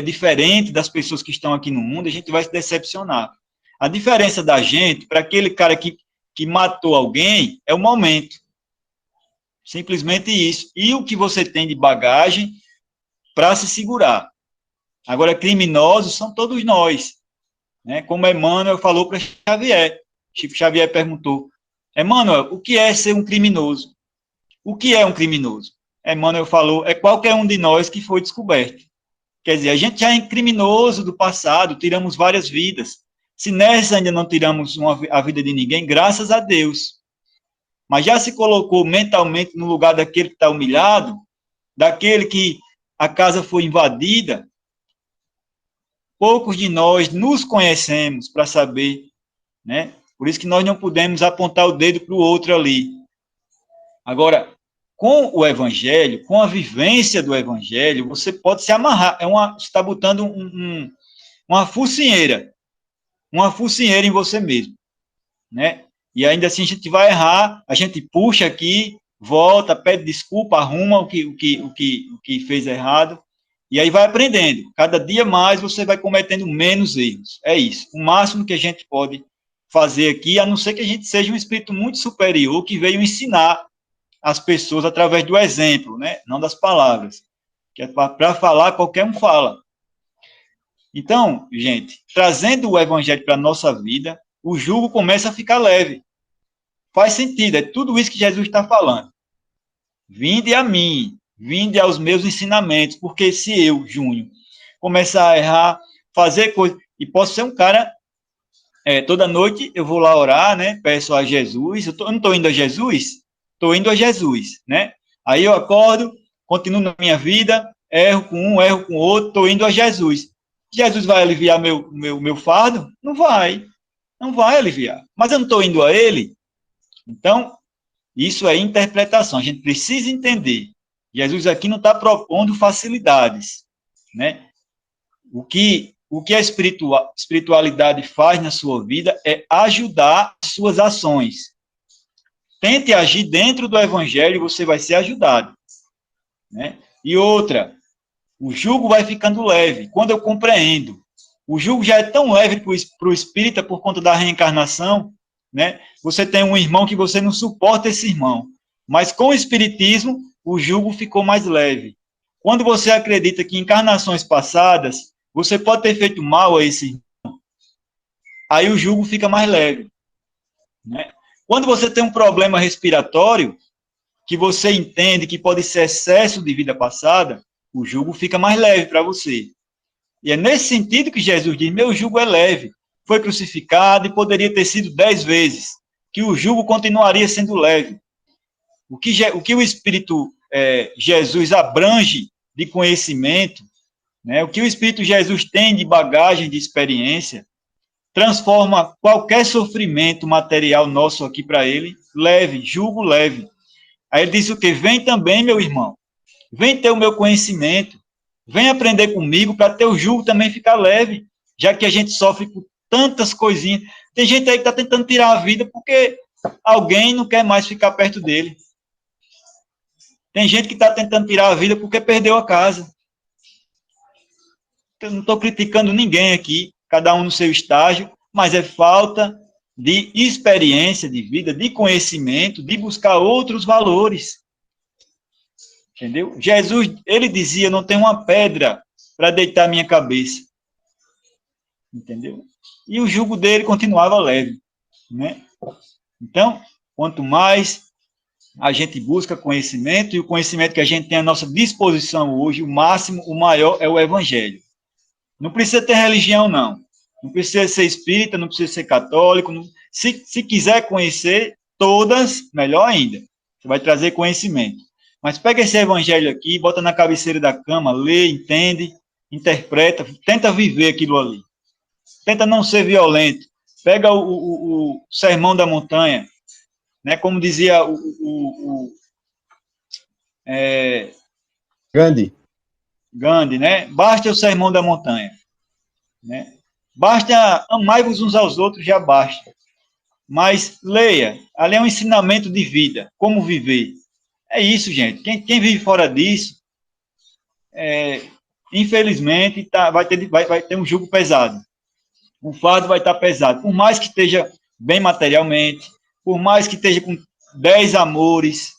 diferente das pessoas que estão aqui no mundo, a gente vai se decepcionar. A diferença da gente para aquele cara que matou alguém é o momento. Simplesmente isso. E o que você tem de bagagem para se segurar. Agora, criminosos são todos nós. Né? Como Emmanuel falou para Xavier. Chico Xavier perguntou: Emmanuel, o que é ser um criminoso? O que é um criminoso? Emmanuel falou: é qualquer um de nós que foi descoberto. Quer dizer, a gente já é criminoso do passado, tiramos várias vidas. Se nessa ainda não tiramos a vida de ninguém, graças a Deus. Mas já se colocou mentalmente no lugar daquele que está humilhado, daquele que a casa foi invadida. Poucos de nós nos conhecemos para saber, né? Por isso que nós não podemos apontar o dedo para o outro ali. Agora, com o evangelho, com a vivência do evangelho, você pode se amarrar. Você está botando uma focinheira em você mesmo, né? E ainda assim a gente vai errar, a gente puxa aqui, volta, pede desculpa, arruma o que fez errado, e aí vai aprendendo. Cada dia mais você vai cometendo menos erros. É isso. O máximo que a gente pode fazer aqui, a não ser que a gente seja um espírito muito superior que veio ensinar as pessoas através do exemplo, né? Não das palavras. Que é para falar, qualquer um fala. Então, gente, trazendo o evangelho para a nossa vida, o jugo começa a ficar leve. Faz sentido, é tudo isso que Jesus está falando. Vinde a mim, vinde aos meus ensinamentos, porque se eu, Júnior, começar a errar, fazer coisa, e posso ser um cara, toda noite eu vou lá orar, né, peço a Jesus, eu não estou indo a Jesus? Estou indo a Jesus, né? Aí eu acordo, continuo na minha vida, erro com um, erro com o outro, estou indo a Jesus. Jesus vai aliviar meu fardo? Não vai aliviar. Mas eu não estou indo a ele? Então, isso é interpretação. A gente precisa entender. Jesus aqui não está propondo facilidades, né? O que a espiritualidade faz na sua vida é ajudar as suas ações. Tente agir dentro do evangelho e você vai ser ajudado. né? E outra, o jugo vai ficando leve quando eu compreendo. O jugo já é tão leve para o espírita por conta da reencarnação, né? Você tem um irmão que você não suporta esse irmão, mas com o espiritismo o jugo ficou mais leve. Quando você acredita que em encarnações passadas você pode ter feito mal a esse irmão, aí o jugo fica mais leve, né? Quando você tem um problema respiratório, que você entende que pode ser excesso de vida passada, o jugo fica mais leve para você. E é nesse sentido que Jesus diz, meu jugo é leve, foi crucificado e poderia ter sido 10 vezes, que o jugo continuaria sendo leve. O que o Espírito Jesus abrange de conhecimento, né, o que o Espírito Jesus tem de bagagem, de experiência, transforma qualquer sofrimento material nosso aqui para ele leve, jugo leve. Aí ele diz o quê? Vem também, meu irmão, vem ter o meu conhecimento, vem aprender comigo para teu jugo também ficar leve, já que a gente sofre por tantas coisinhas. Tem gente aí que está tentando tirar a vida porque alguém não quer mais ficar perto dele. Tem gente que está tentando tirar a vida porque perdeu a casa. Eu não estou criticando ninguém aqui, cada um no seu estágio, mas é falta de experiência de vida, de conhecimento, de buscar outros valores. Entendeu? Jesus, ele dizia, não tem uma pedra para deitar a minha cabeça. Entendeu? E o jugo dele continuava leve, né? Então, quanto mais a gente busca conhecimento, e o conhecimento que a gente tem à nossa disposição hoje, o máximo, o maior é o evangelho. Não precisa ter religião, não. Não precisa ser espírita, não precisa ser católico. Não... Se quiser conhecer todas, melhor ainda. Você vai trazer conhecimento. Mas pega esse evangelho aqui, bota na cabeceira da cama, lê, entende, interpreta, tenta viver aquilo ali. Tenta não ser violento. Pega o Sermão da Montanha, né? Como dizia Gandhi, né? Basta o Sermão da Montanha, né? Basta amai-vos uns aos outros, já basta. Mas leia, ali é um ensinamento de vida, como viver. É isso, gente. Quem vive fora disso, infelizmente, vai ter um jugo pesado. O fardo vai estar pesado. Por mais que esteja bem materialmente, por mais que esteja com 10 amores,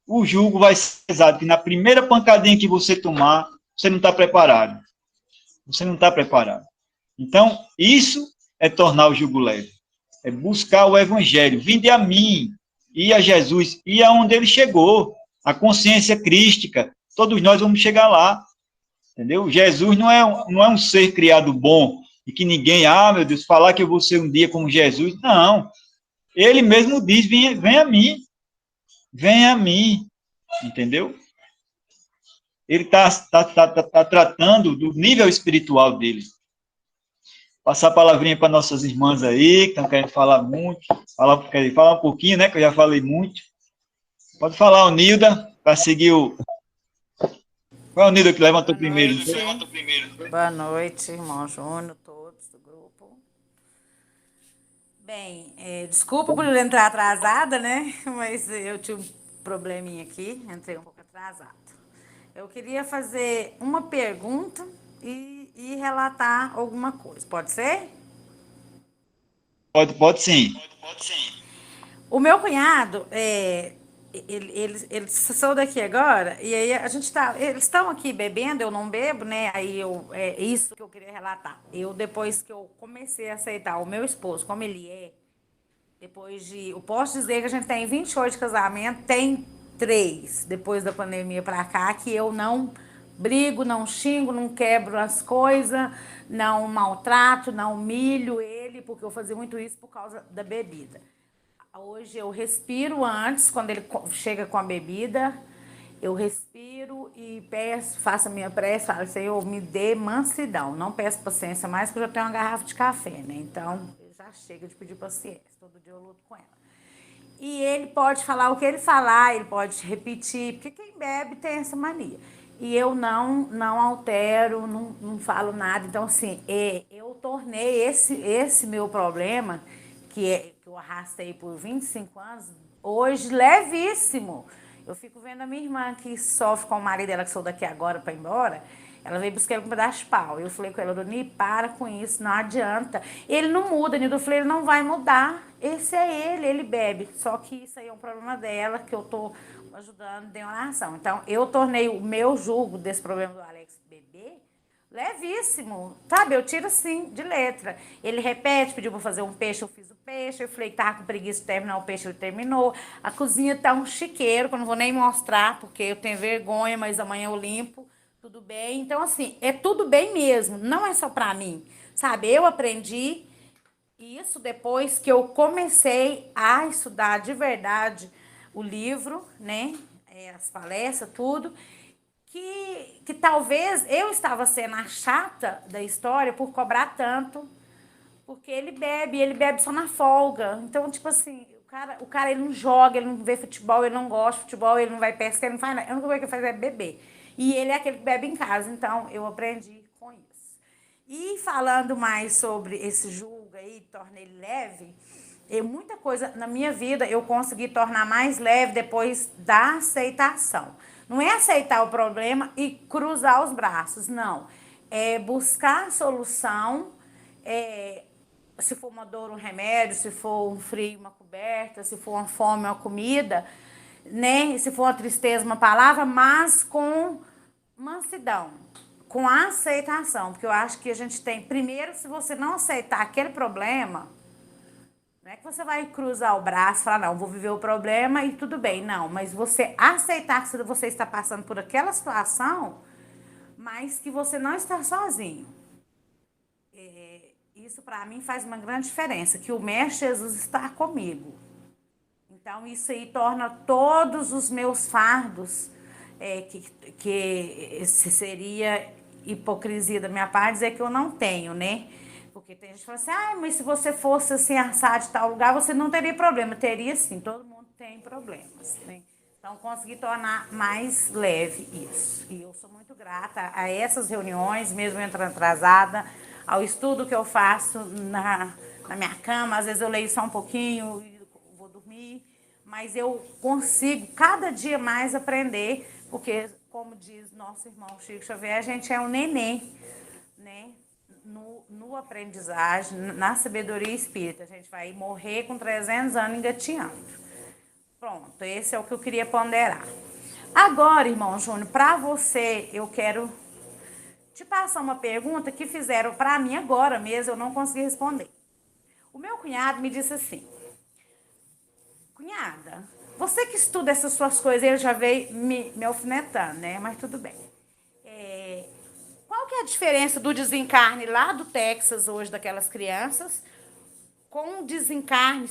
o jugo vai ser pesado, que na primeira pancadinha que você tomar, você não está preparado. Você não está preparado. Então, isso é tornar o jugo leve. É buscar o evangelho. Vinde a mim, e a Jesus, e aonde ele chegou. A consciência crística. Todos nós vamos chegar lá. Entendeu? Jesus não é um ser criado bom, e que ninguém, meu Deus, falar que eu vou ser um dia como Jesus. Não. Ele mesmo diz, vem a mim. Vem a mim. Entendeu? Ele está tratando do nível espiritual dele. Passar a palavrinha para nossas irmãs aí, que estão querendo falar muito. Querem falar um pouquinho, né? Que eu já falei muito. Pode falar, o Nilda, para seguir o... Qual é o Nilda que levantou primeiro? Boa noite, irmão Júnior, todos do grupo. Bem, desculpa por eu entrar atrasada, né? Mas eu tive um probleminha aqui, entrei um pouco atrasada. Eu queria fazer uma pergunta e relatar alguma coisa. Pode ser? Pode sim. O meu cunhado, ele saiu daqui agora, e aí eles estão aqui bebendo, eu não bebo, né? Aí é isso que eu queria relatar. Depois que eu comecei a aceitar o meu esposo como ele é, eu posso dizer que a gente tem 28 de casamento, tem 3 depois da pandemia para cá, que eu não brigo, não xingo, não quebro as coisas, não maltrato, não humilho ele, porque eu fazia muito isso por causa da bebida. Hoje eu respiro antes, quando ele chega com a bebida, eu respiro e faço a minha prece, falo, Senhor, me dê mansidão, não peço paciência mais, porque eu já tenho uma garrafa de café, né? Então, já chega de pedir paciência, todo dia eu luto com ela. E ele pode falar o que ele falar, ele pode repetir, porque quem bebe tem essa mania. E eu não altero, não falo nada. Então, assim, eu tornei esse meu problema, que eu arrastei por 25 anos, hoje levíssimo. Eu fico vendo a minha irmã que sofre com o marido dela, que sou daqui agora para ir embora. Ela veio buscar ele com um pedaço de pau. Eu falei com ela, Doni, para com isso, não adianta. Ele não muda, Nildo. Eu falei, ele não vai mudar. Esse é ele bebe. Só que isso aí é um problema dela, que eu tô ajudando de oração. Então, eu tornei o meu julgo desse problema do Alex beber levíssimo, sabe? Eu tiro assim, de letra. Ele repete, pediu para fazer um peixe, eu fiz o peixe. Eu falei que tava com preguiça de terminar o peixe, ele terminou. A cozinha tá um chiqueiro, que eu não vou nem mostrar, porque eu tenho vergonha, mas amanhã eu limpo. Tudo bem? Então, assim, é tudo bem mesmo. Não é só para mim, sabe? Eu aprendi isso depois que eu comecei a estudar de verdade o livro, né? As palestras, tudo. Que talvez eu estava sendo a chata da história por cobrar tanto, porque ele bebe só na folga. Então, tipo assim, o cara ele não joga, ele não vê futebol, ele não gosta de futebol, ele não vai pescar, ele não faz nada. A única coisa que ele faz é beber. E ele é aquele que bebe em casa, então eu aprendi com isso. E falando mais sobre esse julgo aí, torna ele leve, muita coisa na minha vida eu consegui tornar mais leve depois da aceitação. Não é aceitar o problema e cruzar os braços, não. É buscar solução, se for uma dor, um remédio, se for um frio, uma coberta, se for uma fome, uma comida, né? Se for uma tristeza, uma palavra, mas com mansidão, com aceitação. Porque eu acho que a gente tem, primeiro, se você não aceitar aquele problema, não é que você vai cruzar o braço e falar, não, vou viver o problema e tudo bem. Não, mas você aceitar que você está passando por aquela situação, mas que você não está sozinho. Isso, para mim, faz uma grande diferença, que o Mestre Jesus está comigo. Então, isso aí torna todos os meus fardos, que seria hipocrisia da minha parte dizer que eu não tenho, né? Porque tem gente que fala assim, mas se você fosse assim, assado de tal lugar, você não teria problema. Teria sim, todo mundo tem problemas, né? Então, consegui tornar mais leve isso. E eu sou muito grata a essas reuniões, mesmo entrando atrasada, ao estudo que eu faço na minha cama. Às vezes eu leio só um pouquinho e vou dormir, mas eu consigo cada dia mais aprender, porque, como diz nosso irmão Chico Xavier, a gente é um neném, né? No aprendizagem, na sabedoria espírita. A gente vai morrer com 300 anos engatinhando. Pronto, esse é o que eu queria ponderar. Agora, irmão Júnior, para você, eu quero te passar uma pergunta que fizeram para mim agora mesmo, eu não consegui responder. O meu cunhado me disse assim, cunhada, você que estuda essas suas coisas, ele já veio me alfinetando, né? Mas tudo bem. Qual que é a diferença do desencarne lá do Texas hoje daquelas crianças com o desencarne,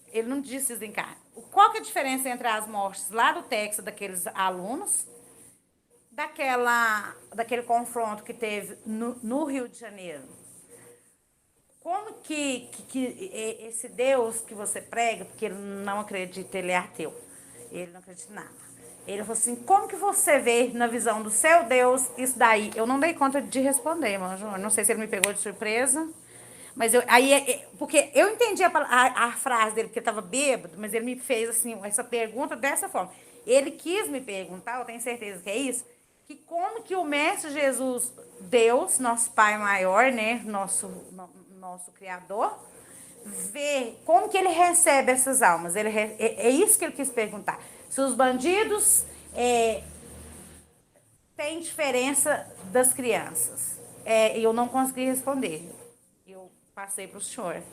ele não disse desencarne, qual que é a diferença entre as mortes lá do Texas daqueles alunos, daquele confronto que teve no Rio de Janeiro? Como que esse Deus que você prega, porque ele não acredita, ele é ateu, ele não acredita em nada. Ele falou assim, como que você vê na visão do seu Deus isso daí? Eu não dei conta de responder, irmão Júnior. Não sei se ele me pegou de surpresa. Mas porque eu entendi a frase dele, porque ele estava bêbado, mas ele me fez assim, essa pergunta dessa forma. Ele quis me perguntar, eu tenho certeza que é isso, que como que o Mestre Jesus, Deus, nosso Pai maior, né, nosso Criador, vê como que ele recebe essas almas. É isso que ele quis perguntar. Se os bandidos têm diferença das crianças. Eu não consegui responder. Eu passei para o senhor,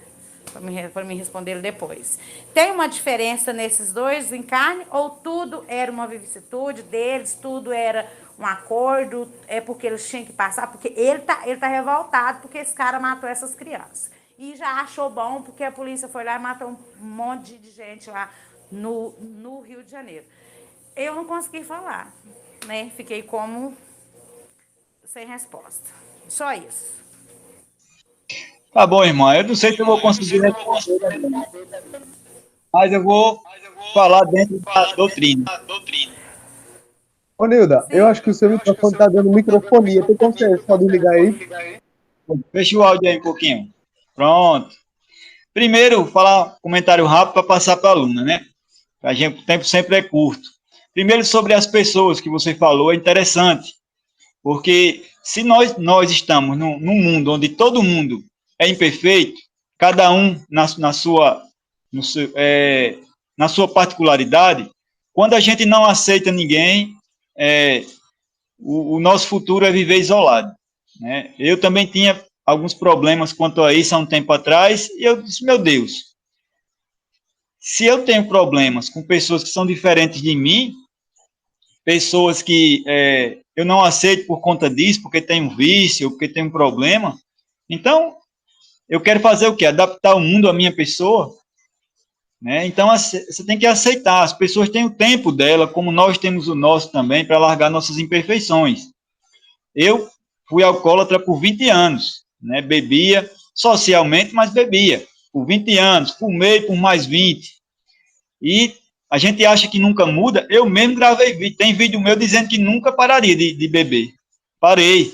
para me responder depois. Tem uma diferença nesses dois encarnes? Ou tudo era uma vicissitude deles, tudo era um acordo, porque eles tinham que passar? Porque ele tá revoltado porque esse cara matou essas crianças. E já achou bom porque a polícia foi lá e matou um monte de gente lá no Rio de Janeiro. Eu não consegui falar, né? Fiquei como sem resposta. Só isso. Tá bom, irmã. Eu não sei se eu vou conseguir responder, mas eu vou falar dentro da doutrina. Ô, Nilda, eu acho que o seu microfone está dando microfonia. Tem como você pode ligar aí? Fecha o áudio aí um pouquinho. Pronto. Primeiro, falar um comentário rápido para passar para a aluna, né? O tempo sempre é curto. Primeiro, sobre as pessoas que você falou, é interessante, porque se nós estamos num mundo onde todo mundo é imperfeito, cada um na sua particularidade, quando a gente não aceita ninguém, o nosso futuro é viver isolado, né? Eu também tinha alguns problemas quanto a isso há um tempo atrás, e eu disse, meu Deus, se eu tenho problemas com pessoas que são diferentes de mim, pessoas que eu não aceito por conta disso, porque tem um vício, porque tem um problema, então eu quero fazer o quê? Adaptar o mundo à minha pessoa, né? Então você tem que aceitar, as pessoas têm o tempo dela, como nós temos o nosso também, para largar nossas imperfeições. Eu fui alcoólatra por 20 anos, né? Bebia socialmente, mas bebia por 20 anos, fumei por mais 20, e a gente acha que nunca muda. Eu mesmo gravei vídeo, tem vídeo meu dizendo que nunca pararia de beber. Parei.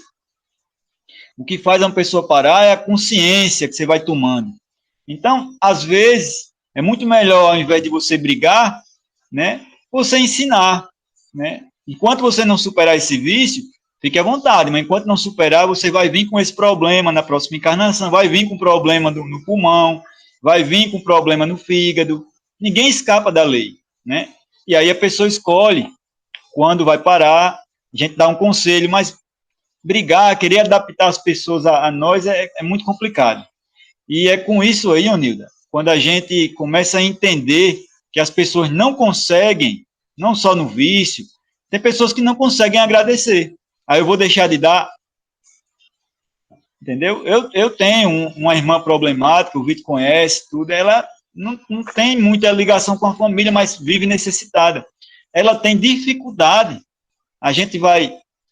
O que faz uma pessoa parar é a consciência que você vai tomando. Então, às vezes, é muito melhor, ao invés de você brigar, né, você ensinar, né? Enquanto você não superar esse vício, fique à vontade, mas enquanto não superar, você vai vir com esse problema na próxima encarnação, vai vir com problema no pulmão, vai vir com problema no fígado. Ninguém escapa da lei, né? E aí a pessoa escolhe quando vai parar, a gente dá um conselho, mas brigar, querer adaptar as pessoas a nós é muito complicado. E é com isso aí, Onilda, quando a gente começa a entender que as pessoas não conseguem, não só no vício, tem pessoas que não conseguem agradecer. Aí eu vou deixar de dar, entendeu? Eu tenho uma irmã problemática, o Vitor conhece, tudo, ela não tem muita ligação com a família, mas vive necessitada. Ela tem dificuldade, a gente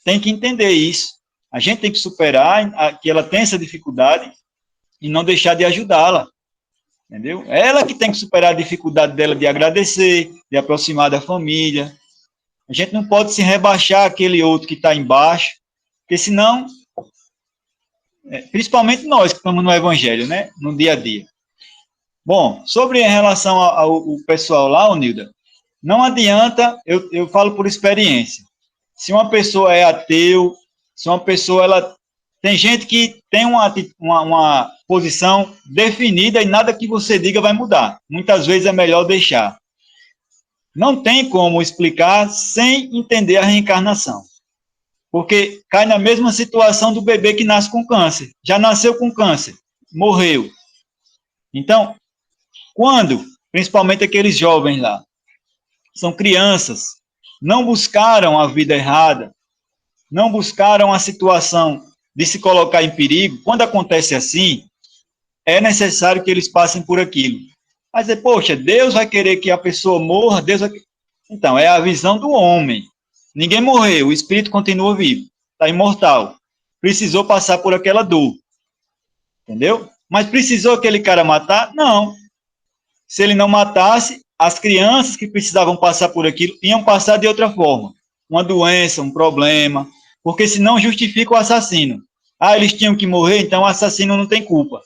tem que entender isso. A gente tem que superar que ela tem essa dificuldade e não deixar de ajudá-la, entendeu? Ela que tem que superar a dificuldade dela de agradecer, de aproximar da família. A gente não pode se rebaixar aquele outro que está embaixo, porque senão, principalmente nós que estamos no evangelho, né, no dia a dia. Bom, sobre em relação ao pessoal lá, Onilda, não adianta, eu falo por experiência, se uma pessoa é ateu, se uma pessoa, tem gente que tem uma posição definida e nada que você diga vai mudar. Muitas vezes é melhor deixar. Não tem como explicar sem entender a reencarnação. Porque cai na mesma situação do bebê que nasce com câncer. Já nasceu com câncer, morreu. Então, quando, principalmente aqueles jovens lá, são crianças, não buscaram a vida errada, não buscaram a situação de se colocar em perigo, quando acontece assim, é necessário que eles passem por aquilo. Mas, poxa, Deus vai querer que a pessoa morra, Deus vai... Então, é a visão do homem. Ninguém morreu, o espírito continua vivo, está imortal. Precisou passar por aquela dor. Entendeu? Mas precisou aquele cara matar? Não. Se ele não matasse, as crianças que precisavam passar por aquilo iam passar de outra forma. Uma doença, um problema, porque senão justifica o assassino. Ah, eles tinham que morrer, então o assassino não tem culpa.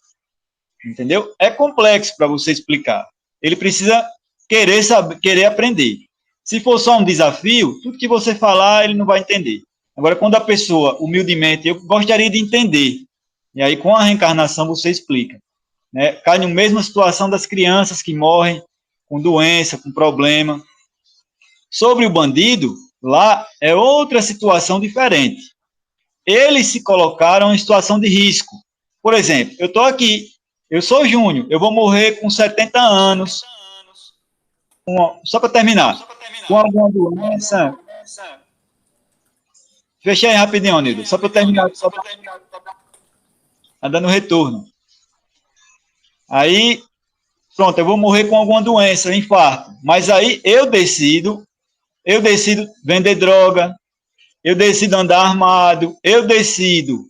Entendeu? É complexo para você explicar. Ele precisa querer saber, querer aprender. Se for só um desafio, tudo que você falar, ele não vai entender. Agora, quando a pessoa, humildemente, eu gostaria de entender, e aí com a reencarnação você explica, né? Cai na mesma situação das crianças que morrem com doença, com problema. Sobre o bandido, lá é outra situação diferente. Eles se colocaram em situação de risco. Por exemplo, eu estou aqui, eu sou Júnior, eu vou morrer com 70 anos, só para terminar, com alguma doença. Fechei aí rapidinho, Nildo, só para terminar. Está dando retorno. Aí, pronto, eu vou morrer com alguma doença, infarto. Mas aí eu decido vender droga, eu decido andar armado, eu decido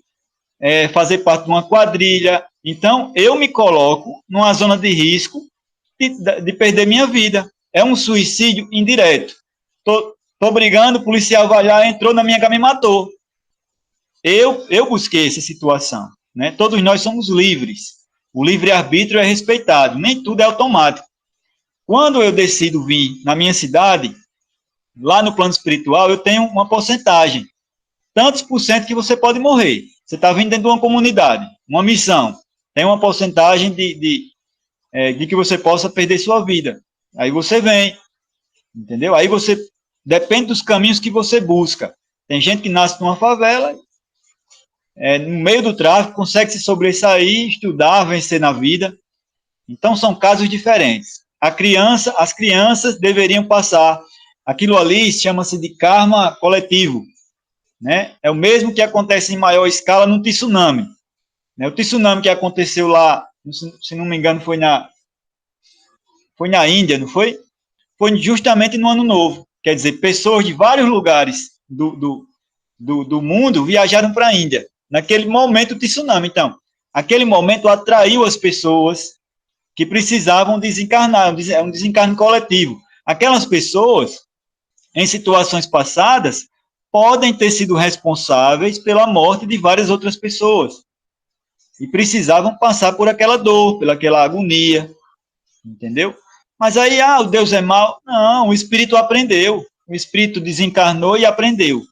fazer parte de uma quadrilha. Então, eu me coloco numa zona de risco de perder minha vida. É um suicídio indireto. Tô brigando, o policial vai lá, entrou na minha cama e matou. Eu busquei essa situação, né? Todos nós somos livres. O livre-arbítrio é respeitado. Nem tudo é automático. Quando eu decido vir na minha cidade, lá no plano espiritual, eu tenho uma porcentagem, tantos por cento que você pode morrer. Você está vindo dentro de uma comunidade, uma missão, tem uma porcentagem de que você possa perder sua vida. Aí você vem, entendeu? Aí você, depende dos caminhos que você busca. Tem gente que nasce numa favela, no meio do tráfico, consegue se sobressair, estudar, vencer na vida. Então, são casos diferentes. As crianças deveriam passar. Aquilo ali chama-se de karma coletivo, né? É o mesmo que acontece em maior escala no tsunami. Né? O tsunami que aconteceu lá, se não me engano, foi na Índia, não foi? Foi justamente no Ano Novo. Quer dizer, pessoas de vários lugares do mundo viajaram para a Índia. Naquele momento, o tsunami. Então, aquele momento atraiu as pessoas que precisavam desencarnar, é um desencarne coletivo. Aquelas pessoas, em situações passadas, podem ter sido responsáveis pela morte de várias outras pessoas. E precisavam passar por aquela dor, pelaquela agonia, entendeu? Mas aí, o Deus é mau? Não, o espírito aprendeu. O espírito desencarnou e aprendeu.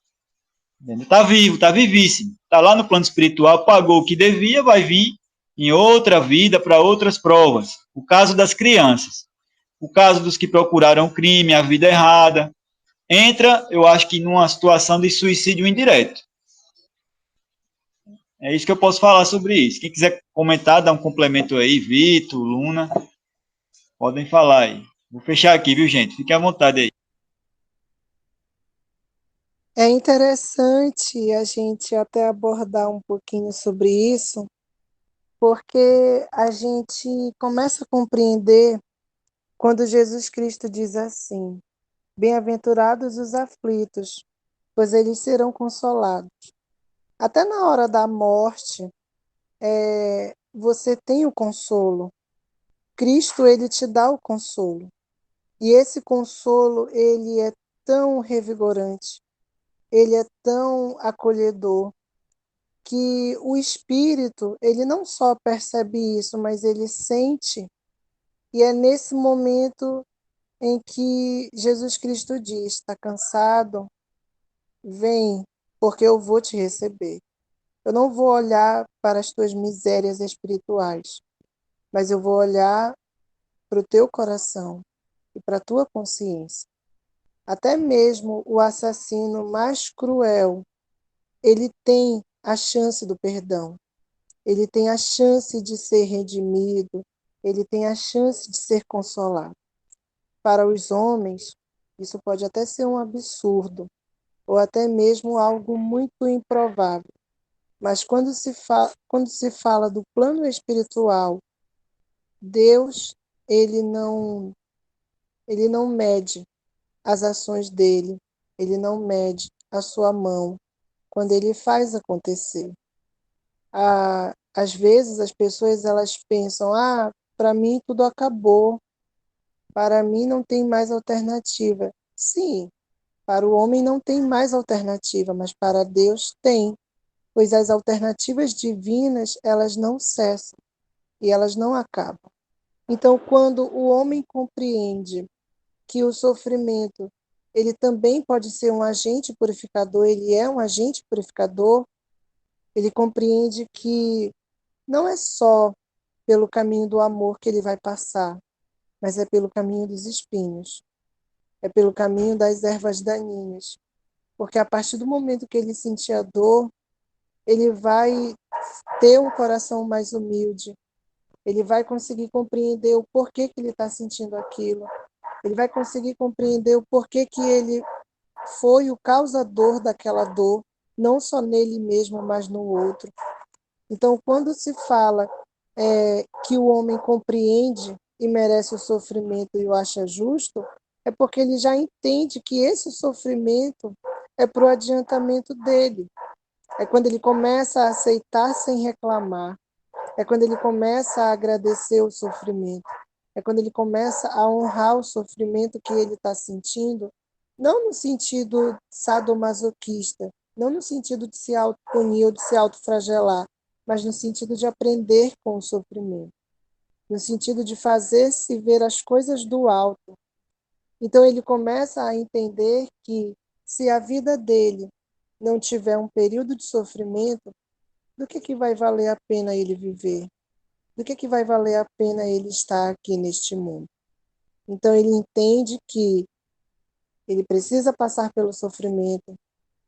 Está vivo, está vivíssimo. Está lá no plano espiritual, pagou o que devia, vai vir em outra vida, para outras provas. O caso das crianças. O caso dos que procuraram crime, a vida errada. Entra, eu acho que numa situação de suicídio indireto. É isso que eu posso falar sobre isso. Quem quiser comentar, dar um complemento aí, Vitor, Luna, podem falar aí. Vou fechar aqui, viu, gente? Fique à vontade aí. É interessante a gente até abordar um pouquinho sobre isso, porque a gente começa a compreender quando Jesus Cristo diz assim: bem-aventurados os aflitos, pois eles serão consolados. Até na hora da morte, você tem o consolo. Cristo, ele te dá o consolo. E esse consolo, ele é tão revigorante, ele é tão acolhedor, que o espírito, ele não só percebe isso, mas ele sente. E é nesse momento em que Jesus Cristo diz: está cansado? Vem, porque eu vou te receber. Eu não vou olhar para as tuas misérias espirituais, mas eu vou olhar para o teu coração e para a tua consciência. Até mesmo o assassino mais cruel, ele tem a chance do perdão. Ele tem a chance de ser redimido, ele tem a chance de ser consolado. Para os homens, isso pode até ser um absurdo, ou até mesmo algo muito improvável. Mas quando se fala do plano espiritual, Deus, ele não mede as ações dele, ele não mede a sua mão quando ele faz acontecer. Às vezes as pessoas elas pensam: para mim tudo acabou, para mim não tem mais alternativa. Sim, para o homem não tem mais alternativa, mas para Deus tem, pois as alternativas divinas elas não cessam e elas não acabam. Então, quando o homem compreende que o sofrimento ele também pode ser um agente purificador, ele é um agente purificador, ele compreende que não é só pelo caminho do amor que ele vai passar, mas é pelo caminho dos espinhos, é pelo caminho das ervas daninhas. Porque a partir do momento que ele sentir a dor, ele vai ter um coração mais humilde, ele vai conseguir compreender o porquê que ele está sentindo aquilo, ele vai conseguir compreender o porquê que ele foi o causador daquela dor, não só nele mesmo, mas no outro. Então, quando se fala que o homem compreende e merece o sofrimento e o acha justo, é porque ele já entende que esse sofrimento é para o adiantamento dele. É quando ele começa a aceitar sem reclamar. É quando ele começa a agradecer o sofrimento. É quando ele começa a honrar o sofrimento que ele está sentindo, não no sentido sadomasoquista, não no sentido de se autopunir ou de se autoflagelar, mas no sentido de aprender com o sofrimento, no sentido de fazer-se ver as coisas do alto Então ele começa a entender que se a vida dele não tiver um período de sofrimento, do que vai valer a pena ele viver? Do que vai valer a pena ele estar aqui neste mundo? Então ele entende que ele precisa passar pelo sofrimento,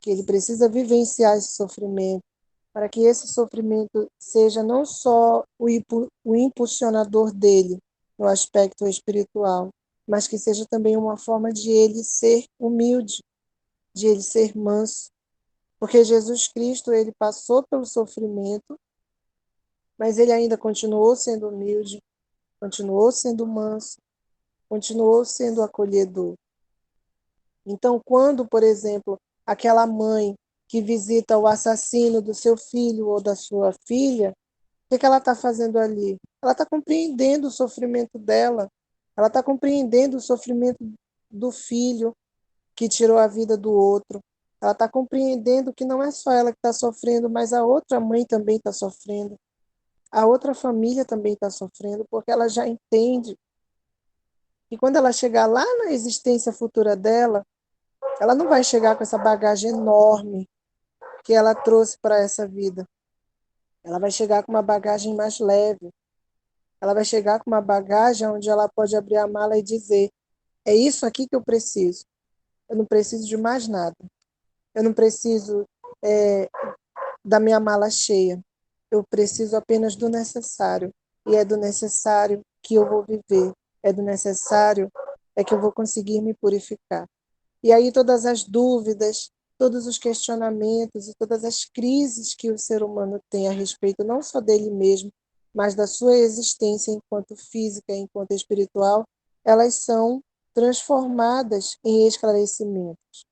que ele precisa vivenciar esse sofrimento, para que esse sofrimento seja não só o impulsionador dele no aspecto espiritual, mas que seja também uma forma de ele ser humilde, de ele ser manso. Porque Jesus Cristo, ele passou pelo sofrimento, mas ele ainda continuou sendo humilde, continuou sendo manso, continuou sendo acolhedor. Então, quando, por exemplo, aquela mãe que visita o assassino do seu filho ou da sua filha, o que ela está fazendo ali? Ela está compreendendo o sofrimento dela, ela está compreendendo o sofrimento do filho que tirou a vida do outro. Ela está compreendendo que não é só ela que está sofrendo, mas a outra mãe também está sofrendo. A outra família também está sofrendo, porque ela já entende que quando ela chegar lá na existência futura dela, ela não vai chegar com essa bagagem enorme que ela trouxe para essa vida. Ela vai chegar com uma bagagem mais leve. Ela vai chegar com uma bagagem onde ela pode abrir a mala e dizer: é isso aqui que eu preciso. Eu não preciso de mais nada. Eu não preciso da minha mala cheia. Eu preciso apenas do necessário. E é do necessário que eu vou viver. É do necessário que eu vou conseguir me purificar. E aí todas as dúvidas, todos os questionamentos e todas as crises que o ser humano tem a respeito não só dele mesmo, mas da sua existência enquanto física, enquanto espiritual, elas são transformadas em esclarecimentos.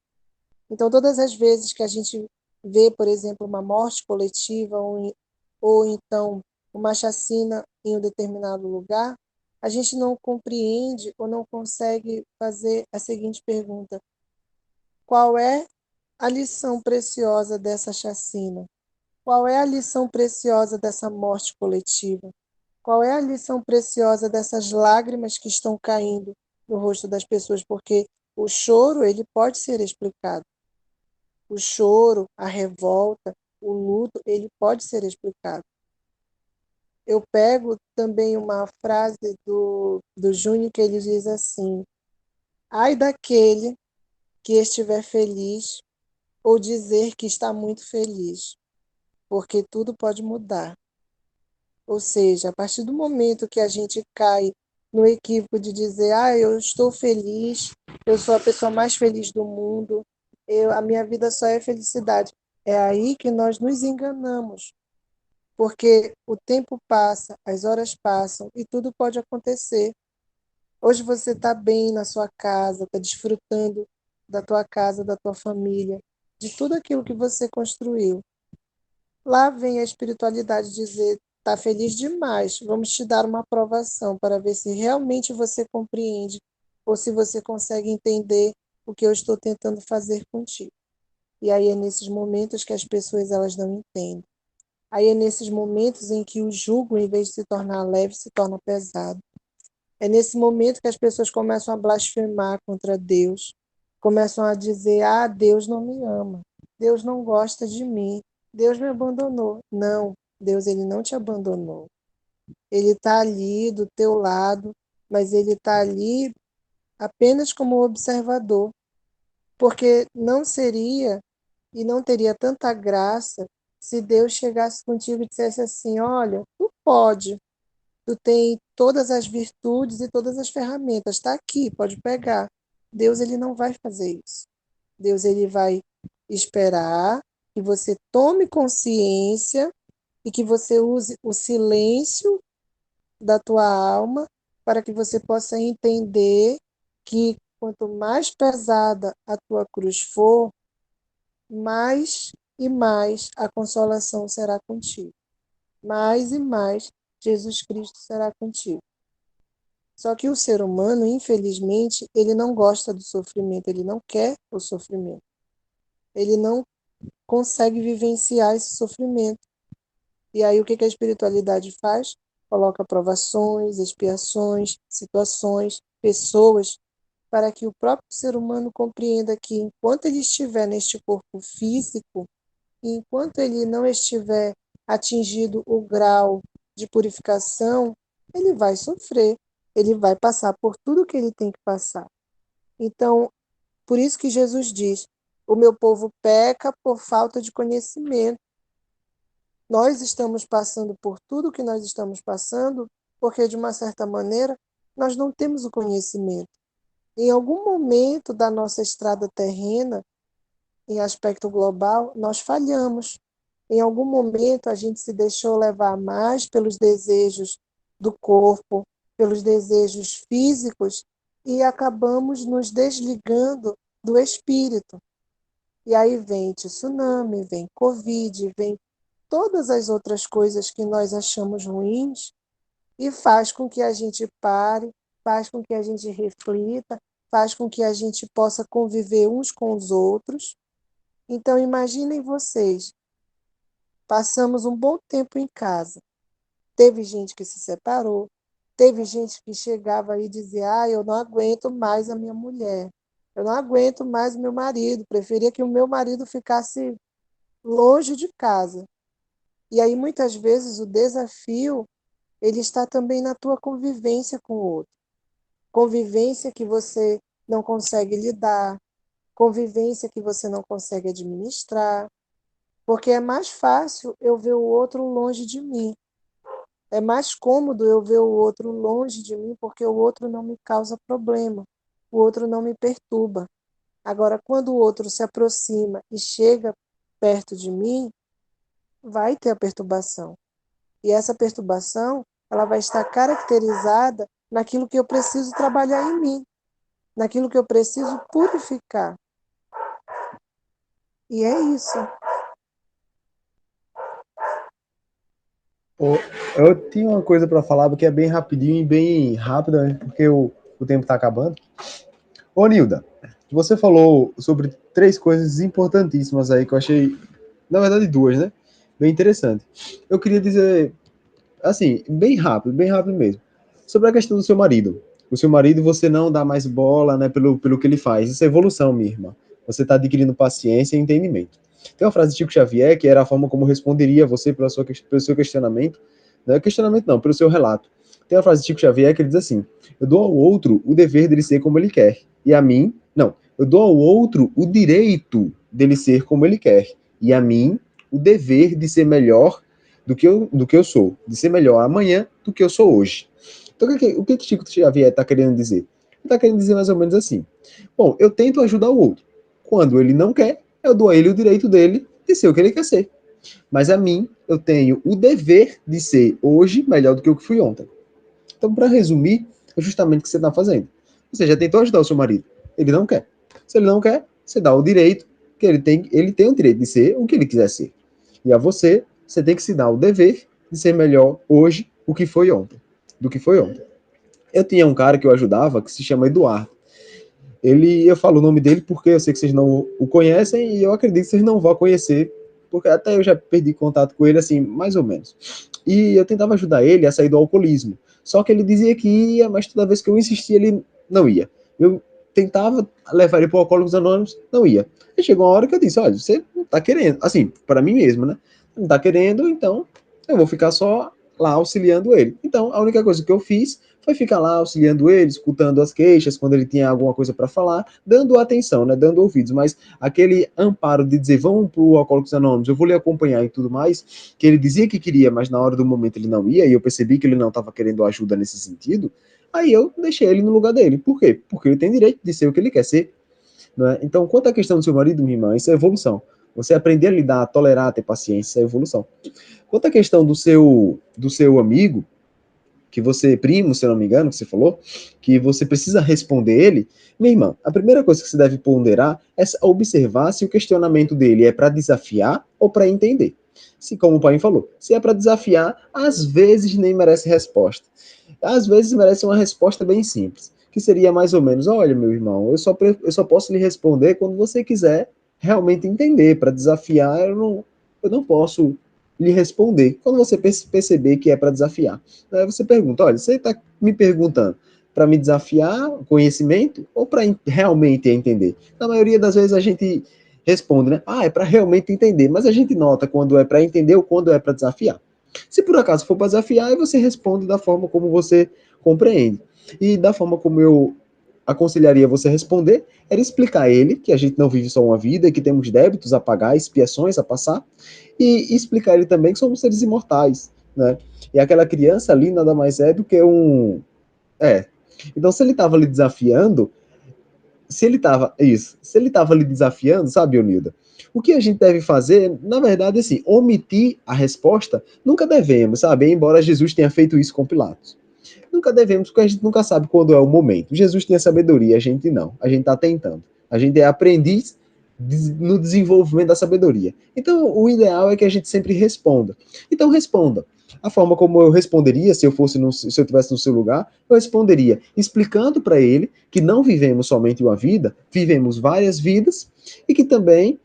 Então, todas as vezes que a gente vê, por exemplo, uma morte coletiva ou então uma chacina em um determinado lugar, a gente não compreende ou não consegue fazer a seguinte pergunta: qual é a lição preciosa dessa chacina? Qual é a lição preciosa dessa morte coletiva? Qual é a lição preciosa dessas lágrimas que estão caindo no rosto das pessoas? Porque o choro, ele pode ser explicado. O choro, a revolta, o luto, ele pode ser explicado. Eu pego também uma frase do Júnior que ele diz assim: ai daquele que estiver feliz ou dizer que está muito feliz, porque tudo pode mudar. Ou seja, a partir do momento que a gente cai no equívoco de dizer: eu estou feliz, eu sou a pessoa mais feliz do mundo, a minha vida só é felicidade, é aí que nós nos enganamos, porque o tempo passa, as horas passam e tudo pode acontecer. Hoje você está bem na sua casa, está desfrutando da tua casa, da tua família, de tudo aquilo que você construiu. Lá vem a espiritualidade dizer: está feliz demais, vamos te dar uma aprovação para ver se realmente você compreende ou se você consegue entender o que eu estou tentando fazer contigo. E aí é nesses momentos que as pessoas elas não entendem. Aí é nesses momentos em que o jugo, em vez de se tornar leve, se torna pesado. É nesse momento que as pessoas começam a blasfemar contra Deus, começam a dizer: Deus não me ama, Deus não gosta de mim, Deus me abandonou. Não, Deus ele não te abandonou. Ele está ali do teu lado, mas ele está ali apenas como observador, porque não seria e não teria tanta graça se Deus chegasse contigo e dissesse assim: olha, tu pode, tu tem todas as virtudes e todas as ferramentas, está aqui, pode pegar. Deus ele não vai fazer isso. Deus ele vai esperar que você tome consciência e que você use o silêncio da tua alma para que você possa entender que quanto mais pesada a tua cruz for, mais e mais a consolação será contigo. Mais e mais Jesus Cristo será contigo. Só que o ser humano, infelizmente, ele não gosta do sofrimento, ele não quer o sofrimento. Ele não consegue vivenciar esse sofrimento. E aí o que a espiritualidade faz? Coloca provações, expiações, situações, pessoas para que o próprio ser humano compreenda que enquanto ele estiver neste corpo físico, e enquanto ele não estiver atingido o grau de purificação, ele vai sofrer, ele vai passar por tudo que ele tem que passar. Então, por isso que Jesus diz: o meu povo peca por falta de conhecimento. Nós estamos passando por tudo que nós estamos passando porque, de uma certa maneira, nós não temos o conhecimento. Em algum momento da nossa estrada terrena, em aspecto global, nós falhamos. Em algum momento, a gente se deixou levar mais pelos desejos do corpo, pelos desejos físicos, e acabamos nos desligando do espírito. E aí vem tsunami, vem Covid, vem todas as outras coisas que nós achamos ruins e faz com que a gente pare, faz com que a gente reflita, faz com que a gente possa conviver uns com os outros. Então, imaginem vocês, passamos um bom tempo em casa. Teve gente que se separou, teve gente que chegava e dizia: eu não aguento mais a minha mulher, eu não aguento mais o meu marido, preferia que o meu marido ficasse longe de casa. E aí, muitas vezes, o desafio, ele está também na tua convivência com o outro. Convivência que você não consegue lidar, convivência que você não consegue administrar, porque é mais fácil eu ver o outro longe de mim. É mais cômodo eu ver o outro longe de mim, porque o outro não me causa problema, o outro não me perturba. Agora, quando o outro se aproxima e chega perto de mim, vai ter a perturbação. E essa perturbação, ela vai estar caracterizada naquilo que eu preciso trabalhar em mim, naquilo que eu preciso purificar. E é isso. Eu tinha uma coisa para falar, porque é bem rapidinho e bem rápida, né? Porque o tempo está acabando. Ô, Nilda, você falou sobre 3 coisas importantíssimas aí que eu achei, na verdade 2, né? Bem interessante. Eu queria dizer, assim, bem rápido mesmo, sobre a questão do seu marido. O seu marido, você não dá mais bola, né, pelo que ele faz. Isso é evolução, minha irmã. Você está adquirindo paciência e entendimento. Tem uma frase de Chico Xavier, que era a forma como responderia você pelo seu questionamento. Não é questionamento, não, pelo seu relato. Tem uma frase de Chico Xavier que ele diz assim: eu dou ao outro o dever dele ser como ele quer. E a mim, não. Eu dou ao outro o direito dele ser como ele quer. E a mim, o dever de ser melhor do que eu sou. De ser melhor amanhã do que eu sou hoje. Então, o que Chico Xavier está querendo dizer? Ele está querendo dizer mais ou menos assim: bom, eu tento ajudar o outro. Quando ele não quer, eu dou a ele o direito dele de ser o que ele quer ser. Mas a mim, eu tenho o dever de ser hoje melhor do que eu que fui ontem. Então, para resumir, é justamente o que você está fazendo. Você já tentou ajudar o seu marido. Ele não quer. Se ele não quer, você dá o direito que ele tem o direito de ser o que ele quiser ser. E a você tem que se dar o dever de ser melhor hoje do que foi ontem. Eu tinha um cara que eu ajudava que se chama Eduardo. Eu falo o nome dele porque eu sei que vocês não o conhecem e eu acredito que vocês não vão conhecer, porque até eu já perdi contato com ele, assim, mais ou menos. E eu tentava ajudar ele a sair do alcoolismo. Só que ele dizia que ia, mas toda vez que eu insistia, ele não ia. Eu tentava levar ele para o Alcoólicos Anônimos, não ia. E chegou uma hora que eu disse: olha, você não tá querendo, assim, para mim mesmo, né? Não tá querendo, então eu vou ficar só lá auxiliando ele. Então, a única coisa que eu fiz foi ficar lá auxiliando ele, escutando as queixas, quando ele tinha alguma coisa para falar, dando atenção, né, dando ouvidos, mas aquele amparo de dizer, vamos para o Alcoólicos Anônimos, eu vou lhe acompanhar e tudo mais, que ele dizia que queria, mas na hora do momento ele não ia, e eu percebi que ele não estava querendo ajuda nesse sentido, aí eu deixei ele no lugar dele. Por quê? Porque ele tem direito de ser o que ele quer ser. Não é? Então, quanto à questão do seu marido, minha irmã, isso é evolução. Você aprender a lidar, a tolerar, a ter paciência, isso é evolução. Quanto à questão do seu amigo, que você, primo, se eu não me engano, que você falou, que você precisa responder ele, minha irmã, a primeira coisa que você deve ponderar é observar se o questionamento dele é para desafiar ou para entender. Se, como o pai falou, se é para desafiar, às vezes nem merece resposta. Às vezes merece uma resposta bem simples, que seria mais ou menos: olha, meu irmão, eu só posso lhe responder quando você quiser realmente entender. Para desafiar, eu não posso lhe responder. Quando você perceber que é para desafiar, aí você pergunta: olha, você está me perguntando para me desafiar o conhecimento ou para realmente entender? Na maioria das vezes a gente responde, né? Ah, é para realmente entender, mas a gente nota quando é para entender ou quando é para desafiar. Se por acaso for para desafiar, aí você responde da forma como você compreende. E da forma como eu aconselharia você responder, era explicar a ele que a gente não vive só uma vida e que temos débitos a pagar, expiações a passar, e explicar a ele também que somos seres imortais, né? E aquela criança ali nada mais é do que um... Então, se ele estava ali desafiando, se ele estava ali desafiando, sabe, Onilda? O que a gente deve fazer, na verdade, assim, omitir a resposta, nunca devemos, sabe? Embora Jesus tenha feito isso com Pilatos. Nunca devemos, porque a gente nunca sabe quando é o momento. Jesus tem a sabedoria, a gente não. A gente está tentando. A gente é aprendiz no desenvolvimento da sabedoria. Então, o ideal é que a gente sempre responda. Então, responda. A forma como eu responderia, se eu tivesse no seu lugar, eu responderia explicando para ele que não vivemos somente uma vida, vivemos várias vidas e que também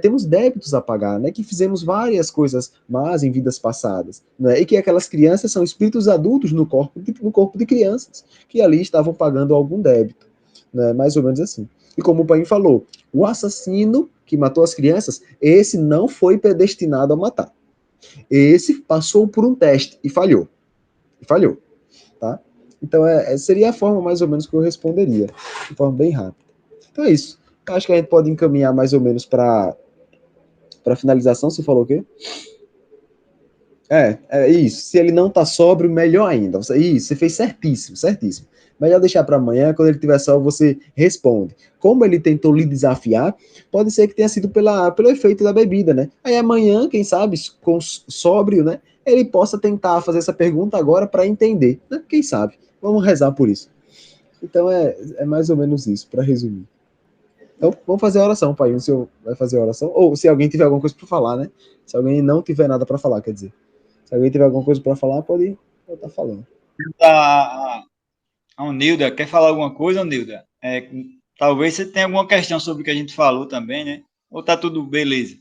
temos débitos a pagar, né? Que fizemos várias coisas más em vidas passadas, né? E que aquelas crianças são espíritos adultos no corpo de crianças que ali estavam pagando algum débito, né? Mais ou menos assim. E como o pai falou, o assassino que matou as crianças, esse não foi predestinado a matar. Esse passou por um teste e falhou. Tá? Então, seria a forma mais ou menos que eu responderia, de forma bem rápida. Então é isso. Eu acho que a gente pode encaminhar mais ou menos para finalização. Você falou o quê? É isso. Se ele não tá sóbrio, melhor ainda. Isso, você fez certíssimo, certíssimo. Melhor deixar para amanhã, quando ele tiver sóbrio, você responde. Como ele tentou lhe desafiar, pode ser que tenha sido pelo efeito da bebida, né? Aí amanhã, quem sabe, com sóbrio, né? Ele possa tentar fazer essa pergunta agora para entender, né? Quem sabe? Vamos rezar por isso. Então é mais ou menos isso, para resumir. Então, vamos fazer a oração, pai. O senhor vai fazer a oração? Ou se alguém tiver alguma coisa para falar, né? Se alguém não tiver nada para falar, quer dizer. Se alguém tiver alguma coisa para falar, pode estar falando. A Nilda, quer falar alguma coisa, Nilda? Talvez você tenha alguma questão sobre o que a gente falou também, né? Ou tá tudo beleza?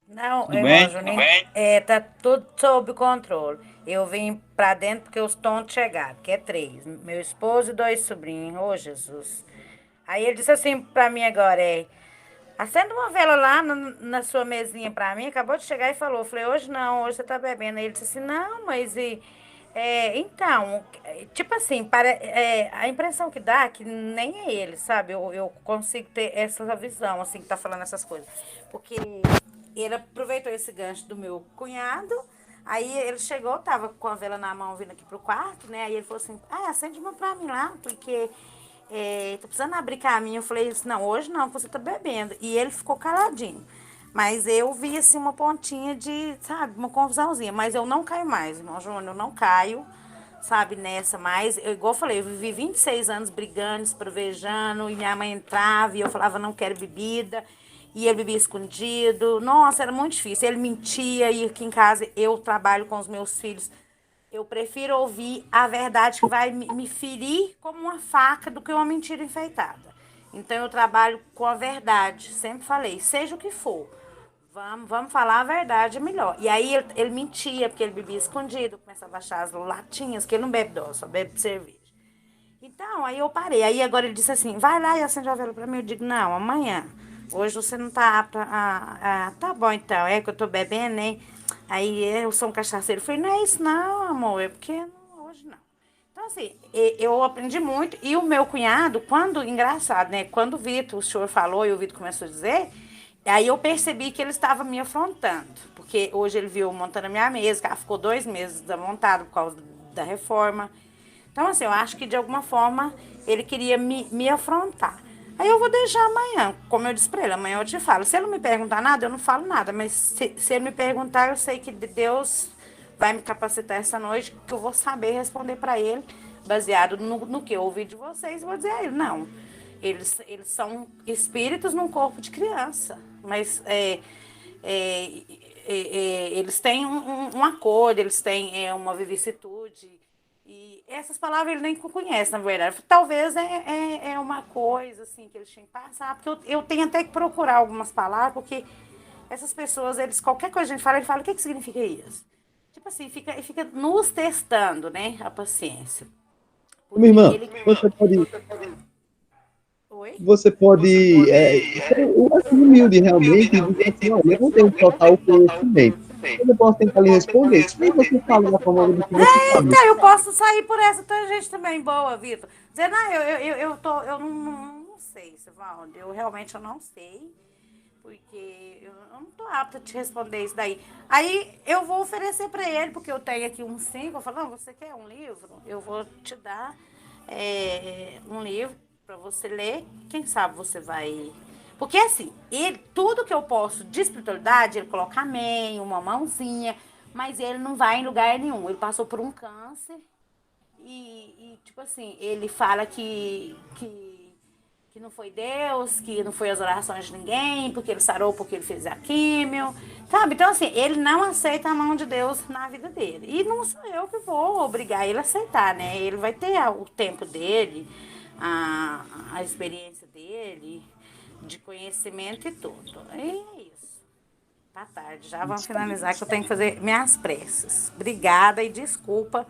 Não, Tudo irmão bem? Juninho, tá tudo sob controle. Eu vim pra dentro porque os tontos chegaram, que é 3. Meu esposo e 2 sobrinhos. Ô, Jesus. Aí ele disse assim pra mim agora, acenda uma vela lá na sua mesinha pra mim. Acabou de chegar e falou. Eu falei, hoje não, hoje você tá bebendo. Aí ele disse assim, não, mas então, tipo assim, a impressão que dá é que nem é ele, sabe? Eu consigo ter essa visão, assim, que tá falando essas coisas. Porque ele aproveitou esse gancho do meu cunhado, aí ele chegou, tava com a vela na mão vindo aqui pro quarto, né? Aí ele falou assim, acende uma pra mim lá, porque tô precisando abrir caminho. Eu falei assim, não, hoje não, você tá bebendo. E ele ficou caladinho. Mas eu vi, assim, uma pontinha de, sabe, uma confusãozinha. Mas eu não caio mais, irmão Júnior, eu não caio, sabe, nessa mais. Igual eu falei, eu vivi 26 anos brigando, esprovejando, e minha mãe entrava e eu falava, não quero bebida. E ele bebia escondido. Nossa, era muito difícil. Ele mentia, e aqui em casa eu trabalho com os meus filhos. Eu prefiro ouvir a verdade que vai me ferir como uma faca do que uma mentira enfeitada. Então eu trabalho com a verdade. Sempre falei, seja o que for. Vamos falar a verdade, é melhor. E aí ele mentia, porque ele bebia escondido, começava a achar as latinhas, que ele não bebe dose, só bebe cerveja. Então, aí eu parei. Aí agora ele disse assim, vai lá e acende a vela pra mim. Eu digo, não, amanhã. Hoje você não tá apta tá bom então, é que eu tô bebendo, né? Aí eu sou um cachaceiro. Eu falei, não é isso não, amor, é porque hoje não. Então, assim, eu aprendi muito. E o meu cunhado, engraçado, né? Quando o Vitor, o senhor falou e o Vitor começou a dizer, aí eu percebi que ele estava me afrontando. Porque hoje ele viu montando a minha mesa, que ela ficou 2 meses desmontada por causa da reforma. Então, assim, eu acho que de alguma forma ele queria me afrontar. Aí eu vou deixar amanhã, como eu disse pra ele, amanhã eu te falo. Se ele não me perguntar nada, eu não falo nada. Mas se ele me perguntar, eu sei que Deus vai me capacitar essa noite, que eu vou saber responder pra ele, baseado no que eu ouvi de vocês. Vou dizer a ele, não, eles são espíritos num corpo de criança. Mas eles têm um acordo, eles têm uma vicissitude. E essas palavras ele nem conhece, na verdade. Talvez é uma coisa assim que eles tinham que passar, porque eu tenho até que procurar algumas palavras, porque essas pessoas, qualquer coisa que a gente fala, ele fala, o que significa isso? Tipo tipo assim, fica nos testando, né? A paciência. Minha irmã, Ele... Oi? você pode ser humilde realmente e dizer assim, olha, eu não tenho total conhecimento. Eu posso tentar lhe responder. Se você fala da forma do que você sabe. Então, eu posso sair por essa tangente também, boa, Vitor. Dizer, não, eu não sei, Sivaldo, eu realmente não sei, porque eu não tô apta a te responder isso daí. Aí eu vou oferecer para ele, porque eu tenho aqui uns 5, eu falo, não, você quer um livro? Eu vou te dar um livro para você ler, quem sabe você vai... Porque assim, tudo que eu posso de espiritualidade, ele coloca amém, uma mãozinha, mas ele não vai em lugar nenhum. Ele passou por um câncer tipo assim, ele fala que não foi Deus, que não foi as orações de ninguém, porque ele sarou, porque ele fez a químio, sabe? Então assim, ele não aceita a mão de Deus na vida dele. E não sou eu que vou obrigar ele a aceitar, né? Ele vai ter o tempo dele, a experiência dele, de conhecimento e tudo. É isso. Tá tarde, já vamos finalizar que eu tenho que fazer minhas preces. Obrigada e desculpa,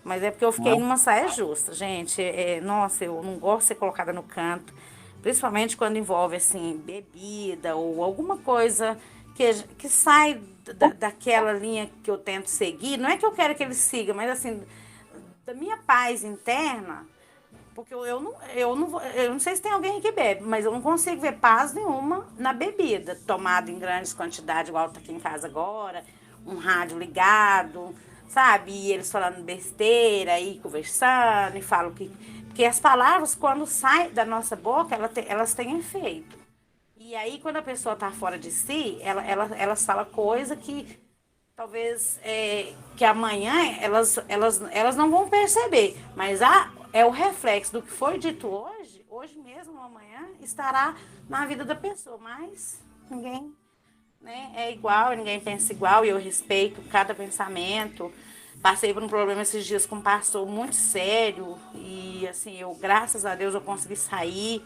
mas é porque eu fiquei numa saia justa, gente. Nossa, eu não gosto de ser colocada no canto, principalmente quando envolve, assim, bebida ou alguma coisa que sai daquela linha que eu tento seguir. Não é que eu quero que ele siga, mas, assim, da minha paz interna. Porque eu não sei se tem alguém que bebe, mas eu não consigo ver paz nenhuma na bebida, tomada em grandes quantidades, igual tá aqui em casa agora, um rádio ligado, sabe? E eles falando besteira, aí conversando, e falam que... Porque as palavras, quando saem da nossa boca, elas têm efeito. E aí, quando a pessoa tá fora de si, elas falam coisa que talvez que amanhã elas não vão perceber, mas é o reflexo do que foi dito hoje mesmo, amanhã, estará na vida da pessoa, mas ninguém, né, é igual, ninguém pensa igual, e eu respeito cada pensamento. Passei por um problema esses dias com um pastor muito sério, e assim, graças a Deus, eu consegui sair,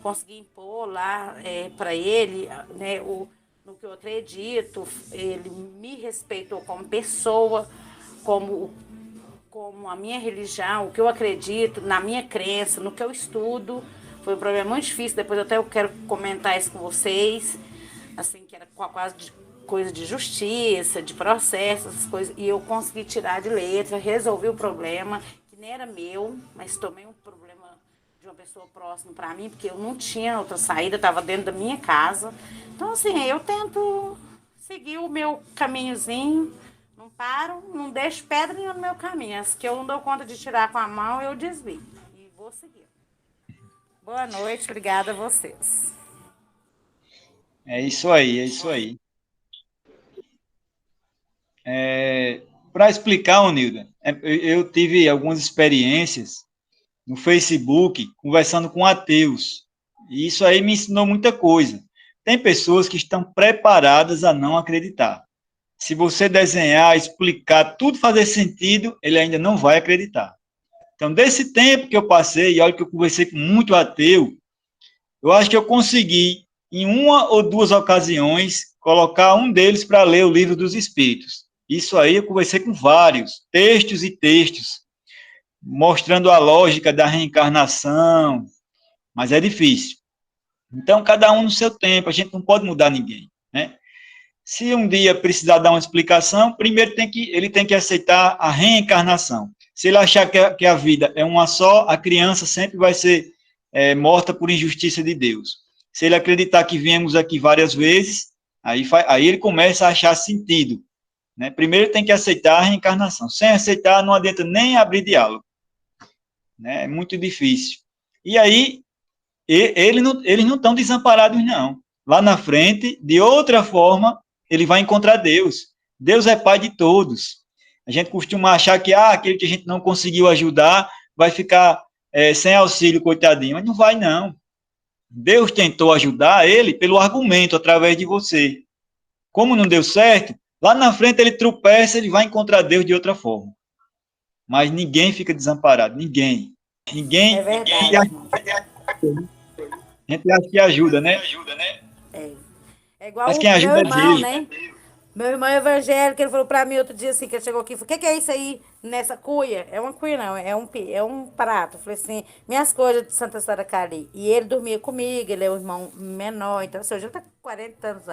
consegui impor lá para ele, né, no que eu acredito. Ele me respeitou como pessoa, como a minha religião, o que eu acredito, na minha crença, no que eu estudo. Foi um problema muito difícil, depois até eu quero comentar isso com vocês, assim, que era quase coisa de justiça, de processo, essas coisas, e eu consegui tirar de letra, resolvi o problema, que nem era meu, mas tomei um problema de uma pessoa próxima para mim, porque eu não tinha outra saída, estava dentro da minha casa. Então, assim, eu tento seguir o meu caminhozinho, não paro, não deixo pedra nenhuma no meu caminho. As que eu não dou conta de tirar com a mão, eu desvio. E vou seguir. Boa noite, obrigada a vocês. É isso aí, é isso aí. Para explicar, Nilda, eu tive algumas experiências no Facebook, conversando com ateus, e isso aí me ensinou muita coisa. Tem pessoas que estão preparadas a não acreditar. Se você desenhar, explicar, tudo fazer sentido, ele ainda não vai acreditar. Então, desse tempo que eu passei, e olha que eu conversei com muito ateu, eu acho que eu consegui, em uma ou duas ocasiões, colocar um deles para ler o Livro dos Espíritos. Isso aí eu conversei com vários, textos e textos, mostrando a lógica da reencarnação, mas é difícil. Então, cada um no seu tempo, a gente não pode mudar ninguém, né? Se um dia precisar dar uma explicação, primeiro ele tem que aceitar a reencarnação. Se ele achar que a vida é uma só, a criança sempre vai ser morta por injustiça de Deus. Se ele acreditar que viemos aqui várias vezes, aí ele começa a achar sentido, né? Primeiro tem que aceitar a reencarnação. Sem aceitar, não adianta nem abrir diálogo, né? É muito difícil. E aí, eles não estão desamparados, não. Lá na frente, de outra forma, ele vai encontrar Deus. Deus é pai de todos. A gente costuma achar que aquele que a gente não conseguiu ajudar vai ficar sem auxílio, coitadinho. Mas não vai, não. Deus tentou ajudar ele pelo argumento, através de você. Como não deu certo, lá na frente ele tropeça, ele vai encontrar Deus de outra forma. Mas ninguém fica desamparado, ninguém. Ninguém. É verdade. A gente acha que ajuda, né? É igual Mas o quem meu ajuda é irmão, Deus. né? Meu irmão evangélico, ele falou pra mim outro dia assim, que ele chegou aqui e falou, o que é isso aí nessa cuia? É uma cuia não, é um prato. Eu falei assim, minhas coisas de Santa Saracari. E ele dormia comigo, ele é o irmão menor, então assim, hoje ele tá com 40 anos.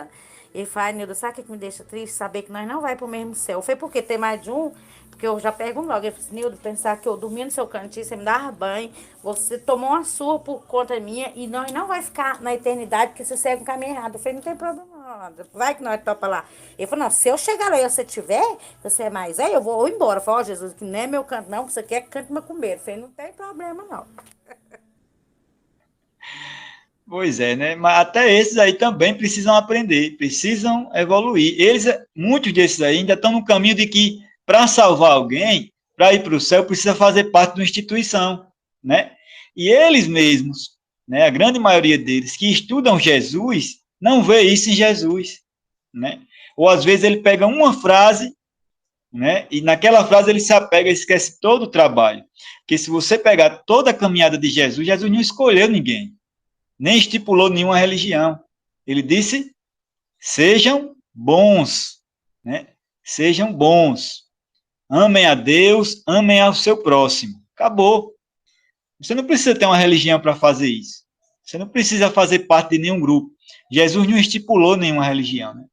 Ele fala, Nilda, sabe o que me deixa triste? Saber que nós não vai pro mesmo céu. Foi porque tem mais de um, porque eu já pergunto logo. Ele falou assim, Nilda, pensar que eu dormi no seu cantinho, você me dava banho, você tomou uma surra por conta minha e nós não vai ficar na eternidade porque você segue um caminho errado. Eu falei, não tem problema não, vai que nós topa lá. Ele falou, não, se eu chegar lá e você tiver, você é mais eu vou embora. Eu falei, ó, Jesus, que não é meu canto não, que você quer que cante macumbeiro. Eu falei, não tem problema não. Pois é, né? Mas até esses aí também precisam aprender, precisam evoluir. Muitos desses aí ainda estão no caminho de que, para salvar alguém, para ir para o céu, precisa fazer parte de uma instituição, né? E eles mesmos, né? A grande maioria deles que estudam Jesus, não vê isso em Jesus, né? Ou às vezes ele pega uma frase, né? E naquela frase ele se apega e esquece todo o trabalho. Porque se você pegar toda a caminhada de Jesus, Jesus não escolheu ninguém, nem estipulou nenhuma religião. Ele disse, sejam bons, né? Sejam bons. Amem a Deus, amem ao seu próximo. Acabou. Você não precisa ter uma religião para fazer isso. Você não precisa fazer parte de nenhum grupo. Jesus não estipulou nenhuma religião, né?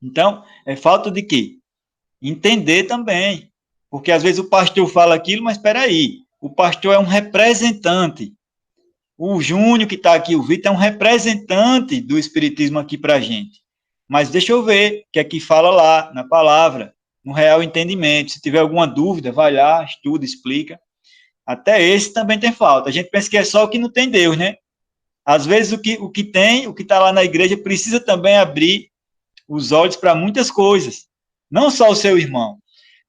Então, é falta de quê? Entender também. Porque às vezes o pastor fala aquilo, mas espera aí. O pastor é um representante. O Júnior, que está aqui, o Vitor, é um representante do Espiritismo aqui para a gente. Mas deixa eu ver o que é que fala lá, na palavra, no real entendimento. Se tiver alguma dúvida, vai lá, estuda, explica. Até esse também tem falta. A gente pensa que é só o que não tem Deus, né? Às vezes o que tem, o que está lá na igreja, precisa também abrir os olhos para muitas coisas. Não só o seu irmão.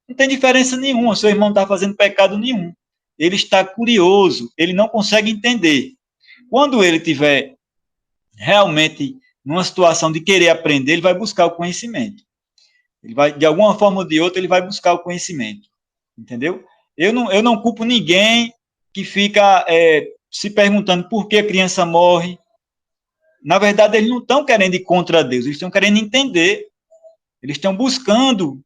Não tem diferença nenhuma, o seu irmão não está fazendo pecado nenhum. Ele está curioso, ele não consegue entender. Quando ele tiver realmente numa situação de querer aprender, ele vai buscar o conhecimento. Ele vai, de alguma forma ou de outra, ele vai buscar o conhecimento. Entendeu? Eu não culpo ninguém que fica se perguntando por que a criança morre. Na verdade, eles não estão querendo ir contra Deus, eles estão querendo entender. Eles estão buscando,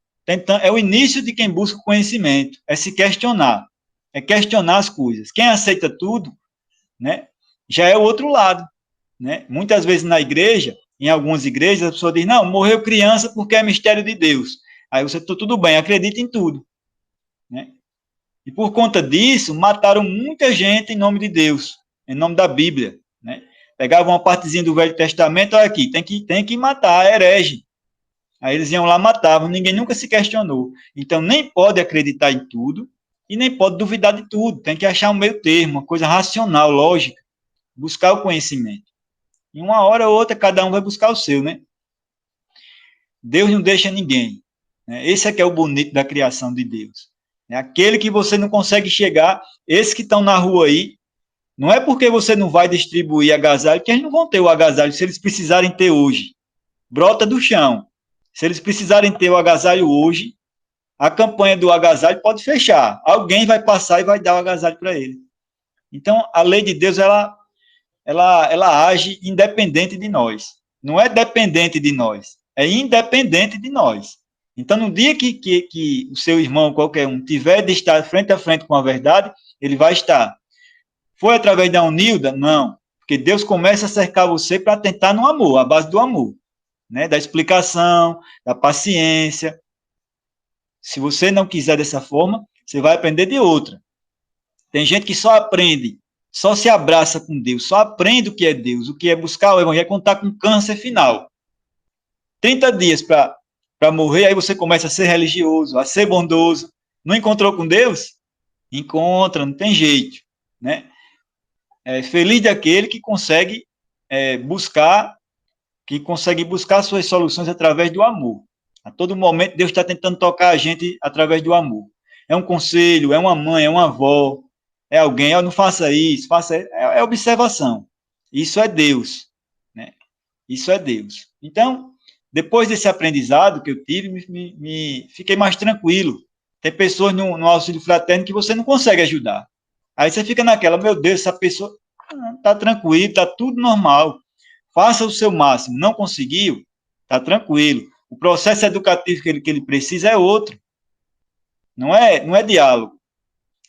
é o início de quem busca o conhecimento, é se questionar, é questionar as coisas. Quem aceita tudo, né, já é o outro lado, né? Muitas vezes na igreja, em algumas igrejas, a pessoa diz, não, morreu criança porque é mistério de Deus. Aí você, tudo bem, acredita em tudo, né? E por conta disso, mataram muita gente em nome de Deus, em nome da Bíblia, né? Pegavam uma partezinha do Velho Testamento, olha aqui, tem que matar, herege. Aí eles iam lá, matavam, ninguém nunca se questionou. Então, nem pode acreditar em tudo e nem pode duvidar de tudo. Tem que achar um meio termo, uma coisa racional, lógica, buscar o conhecimento. E uma hora ou outra, cada um vai buscar o seu, né? Deus não deixa ninguém, né? Esse é que é o bonito da criação de Deus. É aquele que você não consegue chegar, esses que estão na rua aí, não é porque você não vai distribuir agasalho, que eles não vão ter o agasalho, se eles precisarem ter hoje. Brota do chão. Se eles precisarem ter o agasalho hoje, a campanha do agasalho pode fechar. Alguém vai passar e vai dar o agasalho para ele. Então, a lei de Deus, ela age independente de nós. Não é dependente de nós, é independente de nós. Então, no dia que o seu irmão, qualquer um, tiver de estar frente a frente com a verdade, ele vai estar. Foi através da Unilda? Não. Porque Deus começa a cercar você para tentar no amor, a base do amor. Né, da explicação, da paciência. Se você não quiser dessa forma, você vai aprender de outra. Tem gente que só aprende, só se abraça com Deus, só aprende o que é Deus, o que é buscar o evangelho quando está com câncer final. 30 dias para morrer, aí você começa a ser religioso, a ser bondoso. Não encontrou com Deus? Encontra, não tem jeito. Né? É feliz daquele que consegue buscar suas soluções através do amor. A todo momento, Deus está tentando tocar a gente através do amor. É um conselho, é uma mãe, é uma avó, é alguém, não faça isso, é observação. Isso é Deus. Né? Isso é Deus. Então, depois desse aprendizado que eu tive, fiquei mais tranquilo. Tem pessoas no auxílio fraterno que você não consegue ajudar. Aí você fica naquela, meu Deus, essa pessoa está tranquila, está tudo normal. Faça o seu máximo. Não conseguiu? Está tranquilo. O processo educativo que ele precisa é outro. Não é diálogo.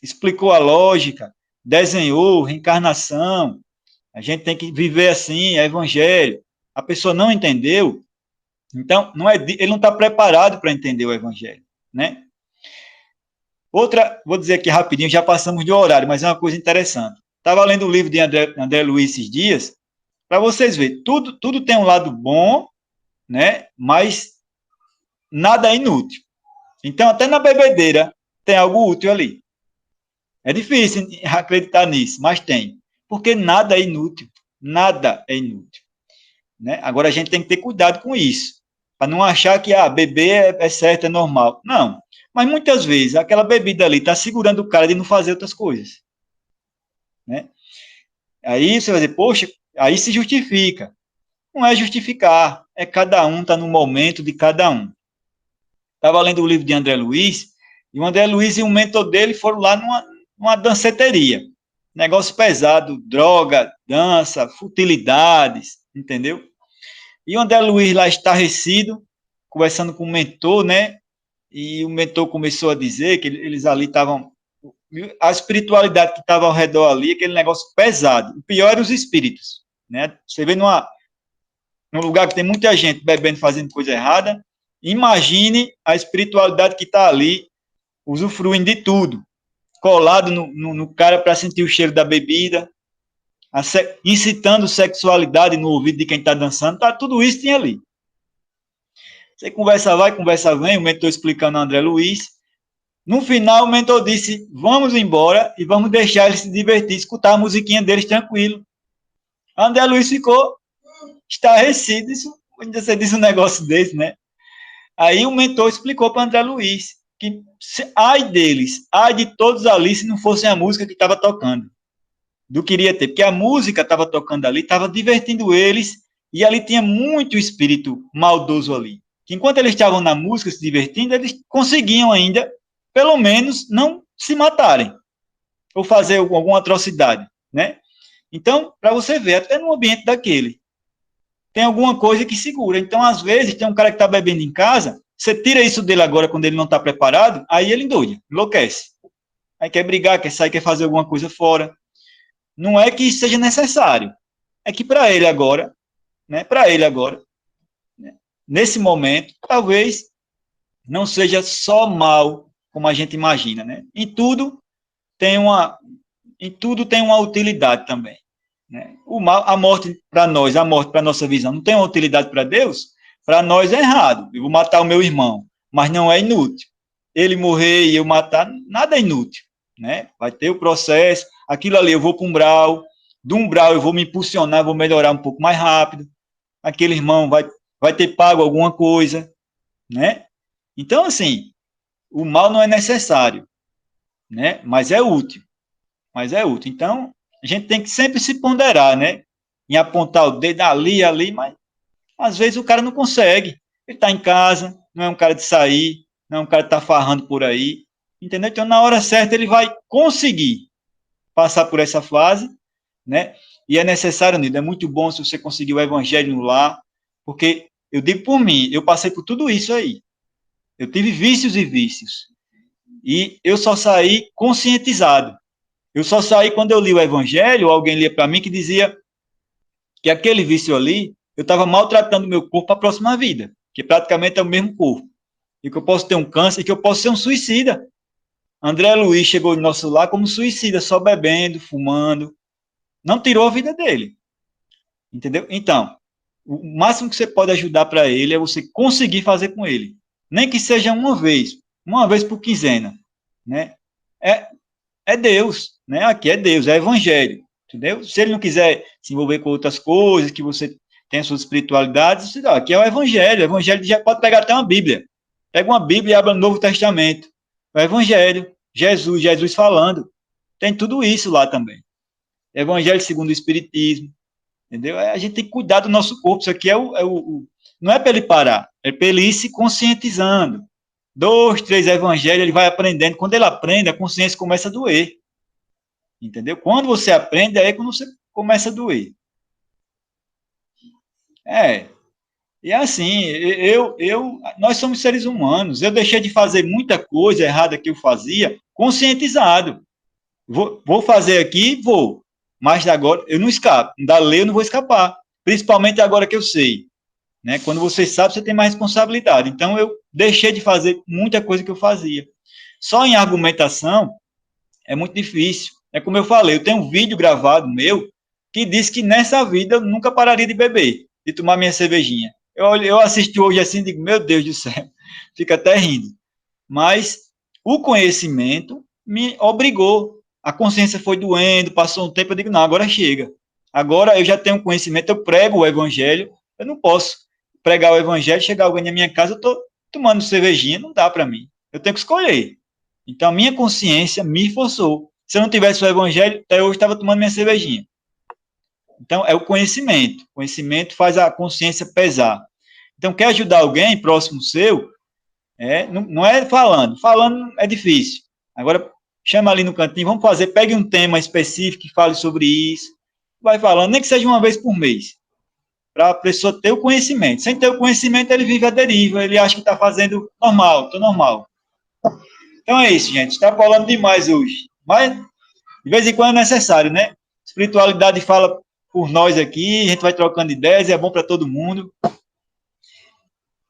Explicou a lógica, desenhou, reencarnação. A gente tem que viver assim, é evangelho. A pessoa não entendeu, então ele não está preparado para entender o evangelho, né? Outra, vou dizer aqui rapidinho, já passamos de horário, mas é uma coisa interessante. Estava lendo o livro de André Luiz esses dias, para vocês verem, tudo tem um lado bom, né? Mas nada é inútil. Então, até na bebedeira tem algo útil ali. É difícil acreditar nisso, mas tem. Porque nada é inútil. Nada é inútil. Né? Agora, a gente tem que ter cuidado com isso. Para não achar que beber é certo, é normal. Não. Mas muitas vezes, aquela bebida ali está segurando o cara de não fazer outras coisas. Né? Aí você vai dizer, poxa, aí se justifica. Não é justificar. É cada um, está no momento de cada um. Estava lendo o livro de André Luiz, e o André Luiz e um mentor dele foram lá numa danceteria. Negócio pesado, droga, dança, futilidades, entendeu? E o André Luiz lá estarrecido, conversando com o mentor, né? E o mentor começou a dizer que eles ali estavam... A espiritualidade que estava ao redor ali, aquele negócio pesado. O pior eram os espíritos, né? Você vê num lugar que tem muita gente bebendo, fazendo coisa errada, imagine a espiritualidade que está ali, usufruindo de tudo, colado no cara para sentir o cheiro da bebida, incitando sexualidade no ouvido de quem está dançando, tudo isso tinha ali. Você conversa vai, conversa vem, o mentor explicando a André Luiz. No final, o mentor disse, vamos embora e vamos deixar eles se divertir, escutar a musiquinha deles tranquilo. A André Luiz ficou estarrecido, você disse um negócio desse, né? Aí o mentor explicou para André Luiz que ai deles, ai de todos ali se não fosse a música que estava tocando, do que iria ter, porque a música estava tocando ali, estava divertindo eles, e ali tinha muito espírito maldoso ali, que enquanto eles estavam na música se divertindo, eles conseguiam ainda, pelo menos, não se matarem, ou fazer alguma atrocidade, né? Então, para você ver, até no ambiente daquele, tem alguma coisa que segura. Então, às vezes, tem um cara que está bebendo em casa, você tira isso dele agora quando ele não está preparado, aí ele endoida, enlouquece. Aí quer brigar, quer sair, quer fazer alguma coisa fora. Não é que isso seja necessário. É que para ele agora, né, nesse momento, talvez não seja só mal, como a gente imagina, né? Em tudo tem uma utilidade também. Né? O mal, a morte para nós, a morte para a nossa visão, não tem uma utilidade para Deus? Para nós é errado. Eu vou matar o meu irmão, mas não é inútil. Ele morrer e eu matar, nada é inútil. Né? Vai ter o processo, aquilo ali eu vou para um umbral, do umbral eu vou me impulsionar, vou melhorar um pouco mais rápido. Aquele irmão vai ter pago alguma coisa. Né? Então, assim, o mal não é necessário, né? Mas é útil. Então, a gente tem que sempre se ponderar, né? Em apontar o dedo ali, mas às vezes o cara não consegue. Ele está em casa, não é um cara de sair, não é um cara que está farrando por aí, entendeu? Então, na hora certa, ele vai conseguir passar por essa fase, né? E é necessário, Nildo, é muito bom se você conseguir o evangelho no lar, porque eu digo por mim, eu passei por tudo isso aí. Eu tive vícios e vícios. E eu só saí conscientizado. Eu só saí quando eu li o evangelho, alguém lia para mim que dizia que aquele vício ali, eu estava maltratando o meu corpo para a próxima vida, que praticamente é o mesmo corpo. E que eu posso ter um câncer, e que eu posso ser um suicida. André Luiz chegou no nosso lar como suicida, só bebendo, fumando. Não tirou a vida dele. Entendeu? Então, o máximo que você pode ajudar para ele é você conseguir fazer com ele. Nem que seja uma vez por quinzena. Né? É Deus, né? Aqui é Deus, é evangelho, entendeu? Se ele não quiser se envolver com outras coisas, que você tem as suas espiritualidades, aqui é o evangelho já pode pegar até uma Bíblia. Pega uma Bíblia e abre o Novo Testamento. O evangelho, Jesus falando. Tem tudo isso lá também. Evangelho segundo o Espiritismo, entendeu? A gente tem que cuidar do nosso corpo. Isso aqui não é para ele parar, é para ele ir se conscientizando. 2, 3 evangelhos, ele vai aprendendo. Quando ele aprende, a consciência começa a doer. Entendeu? Quando você aprende, aí é quando você começa a doer. E é assim, nós somos seres humanos. Eu deixei de fazer muita coisa errada que eu fazia, conscientizado. Vou fazer aqui, vou. Mas agora eu não escapo. Da lei eu não vou escapar. Principalmente agora que eu sei. Né? Quando você sabe, você tem mais responsabilidade. Então, eu deixei de fazer muita coisa que eu fazia. Só em argumentação é muito difícil. É como eu falei, eu tenho um vídeo gravado meu que diz que nessa vida eu nunca pararia de beber, de tomar minha cervejinha. Eu assisti hoje assim e digo, meu Deus do céu, fica até rindo. Mas o conhecimento me obrigou. A consciência foi doendo, passou um tempo, eu digo, não, agora chega. Agora eu já tenho conhecimento, eu prego o evangelho, eu não posso pregar o evangelho, chegar alguém na minha casa, eu estou tomando cervejinha, não dá para mim. Eu tenho que escolher. Então, a minha consciência me forçou. Se eu não tivesse o evangelho, até hoje estava tomando minha cervejinha. Então, é o conhecimento. O conhecimento faz a consciência pesar. Então, quer ajudar alguém próximo seu, não é falando. Falando é difícil. Agora, chama ali no cantinho, vamos fazer, pegue um tema específico que fale sobre isso. Vai falando, nem que seja uma vez por mês. Para a pessoa ter o conhecimento. Sem ter o conhecimento, ele vive a deriva. Ele acha que está fazendo normal, estou normal. Então é isso, gente. Está falando demais hoje. Mas, de vez em quando é necessário, né? Espiritualidade fala por nós aqui, a gente vai trocando ideias, é bom para todo mundo.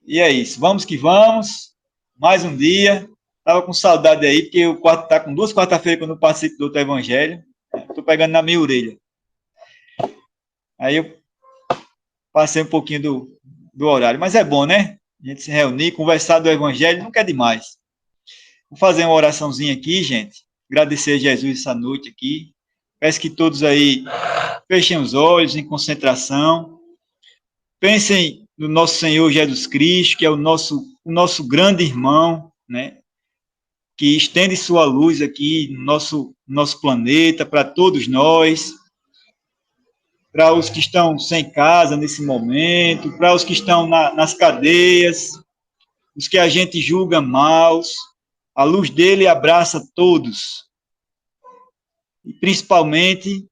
E é isso. Vamos que vamos. Mais um dia. Estava com saudade aí, porque o quarto está com 2 quarta-feiras que eu não participo do outro evangelho. Estou pegando na minha orelha. Aí eu passei um pouquinho do horário. Mas é bom, né? A gente se reunir, conversar do evangelho, nunca é demais. Vou fazer uma oraçãozinha aqui, gente. Agradecer a Jesus essa noite aqui. Peço que todos aí fechem os olhos em concentração. Pensem no nosso Senhor Jesus Cristo, que é o nosso grande irmão, né? Que estende sua luz aqui no nosso planeta, para todos nós, para os que estão sem casa nesse momento, para os que estão nas cadeias, os que a gente julga maus. A luz dele abraça todos, e principalmente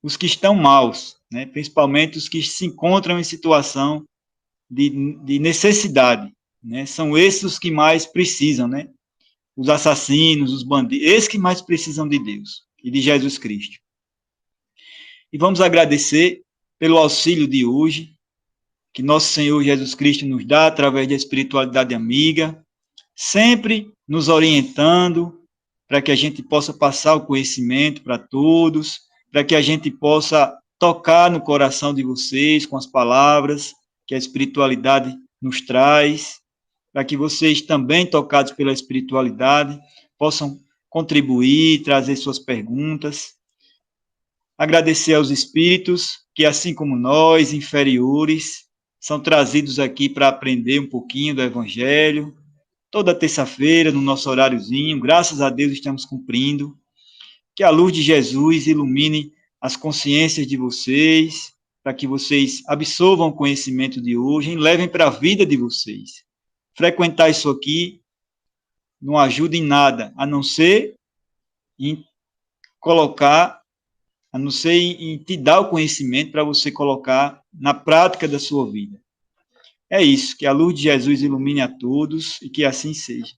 os que estão maus, né? Principalmente os que se encontram em situação de necessidade, né? São esses os que mais precisam, né? Os assassinos, os bandidos, esses que mais precisam de Deus e de Jesus Cristo. E vamos agradecer pelo auxílio de hoje, que nosso Senhor Jesus Cristo nos dá através da espiritualidade amiga, sempre nos orientando para que a gente possa passar o conhecimento para todos, para que a gente possa tocar no coração de vocês com as palavras que a espiritualidade nos traz, para que vocês também, tocados pela espiritualidade, possam contribuir, trazer suas perguntas. Agradecer aos espíritos que, assim como nós, inferiores, são trazidos aqui para aprender um pouquinho do Evangelho, toda terça-feira, no nosso horáriozinho, graças a Deus estamos cumprindo. Que a luz de Jesus ilumine as consciências de vocês, para que vocês absorvam o conhecimento de hoje e levem para a vida de vocês. Frequentar isso aqui não ajuda em nada, a não ser em te dar o conhecimento para você colocar na prática da sua vida. É isso, que a luz de Jesus ilumine a todos e que assim seja.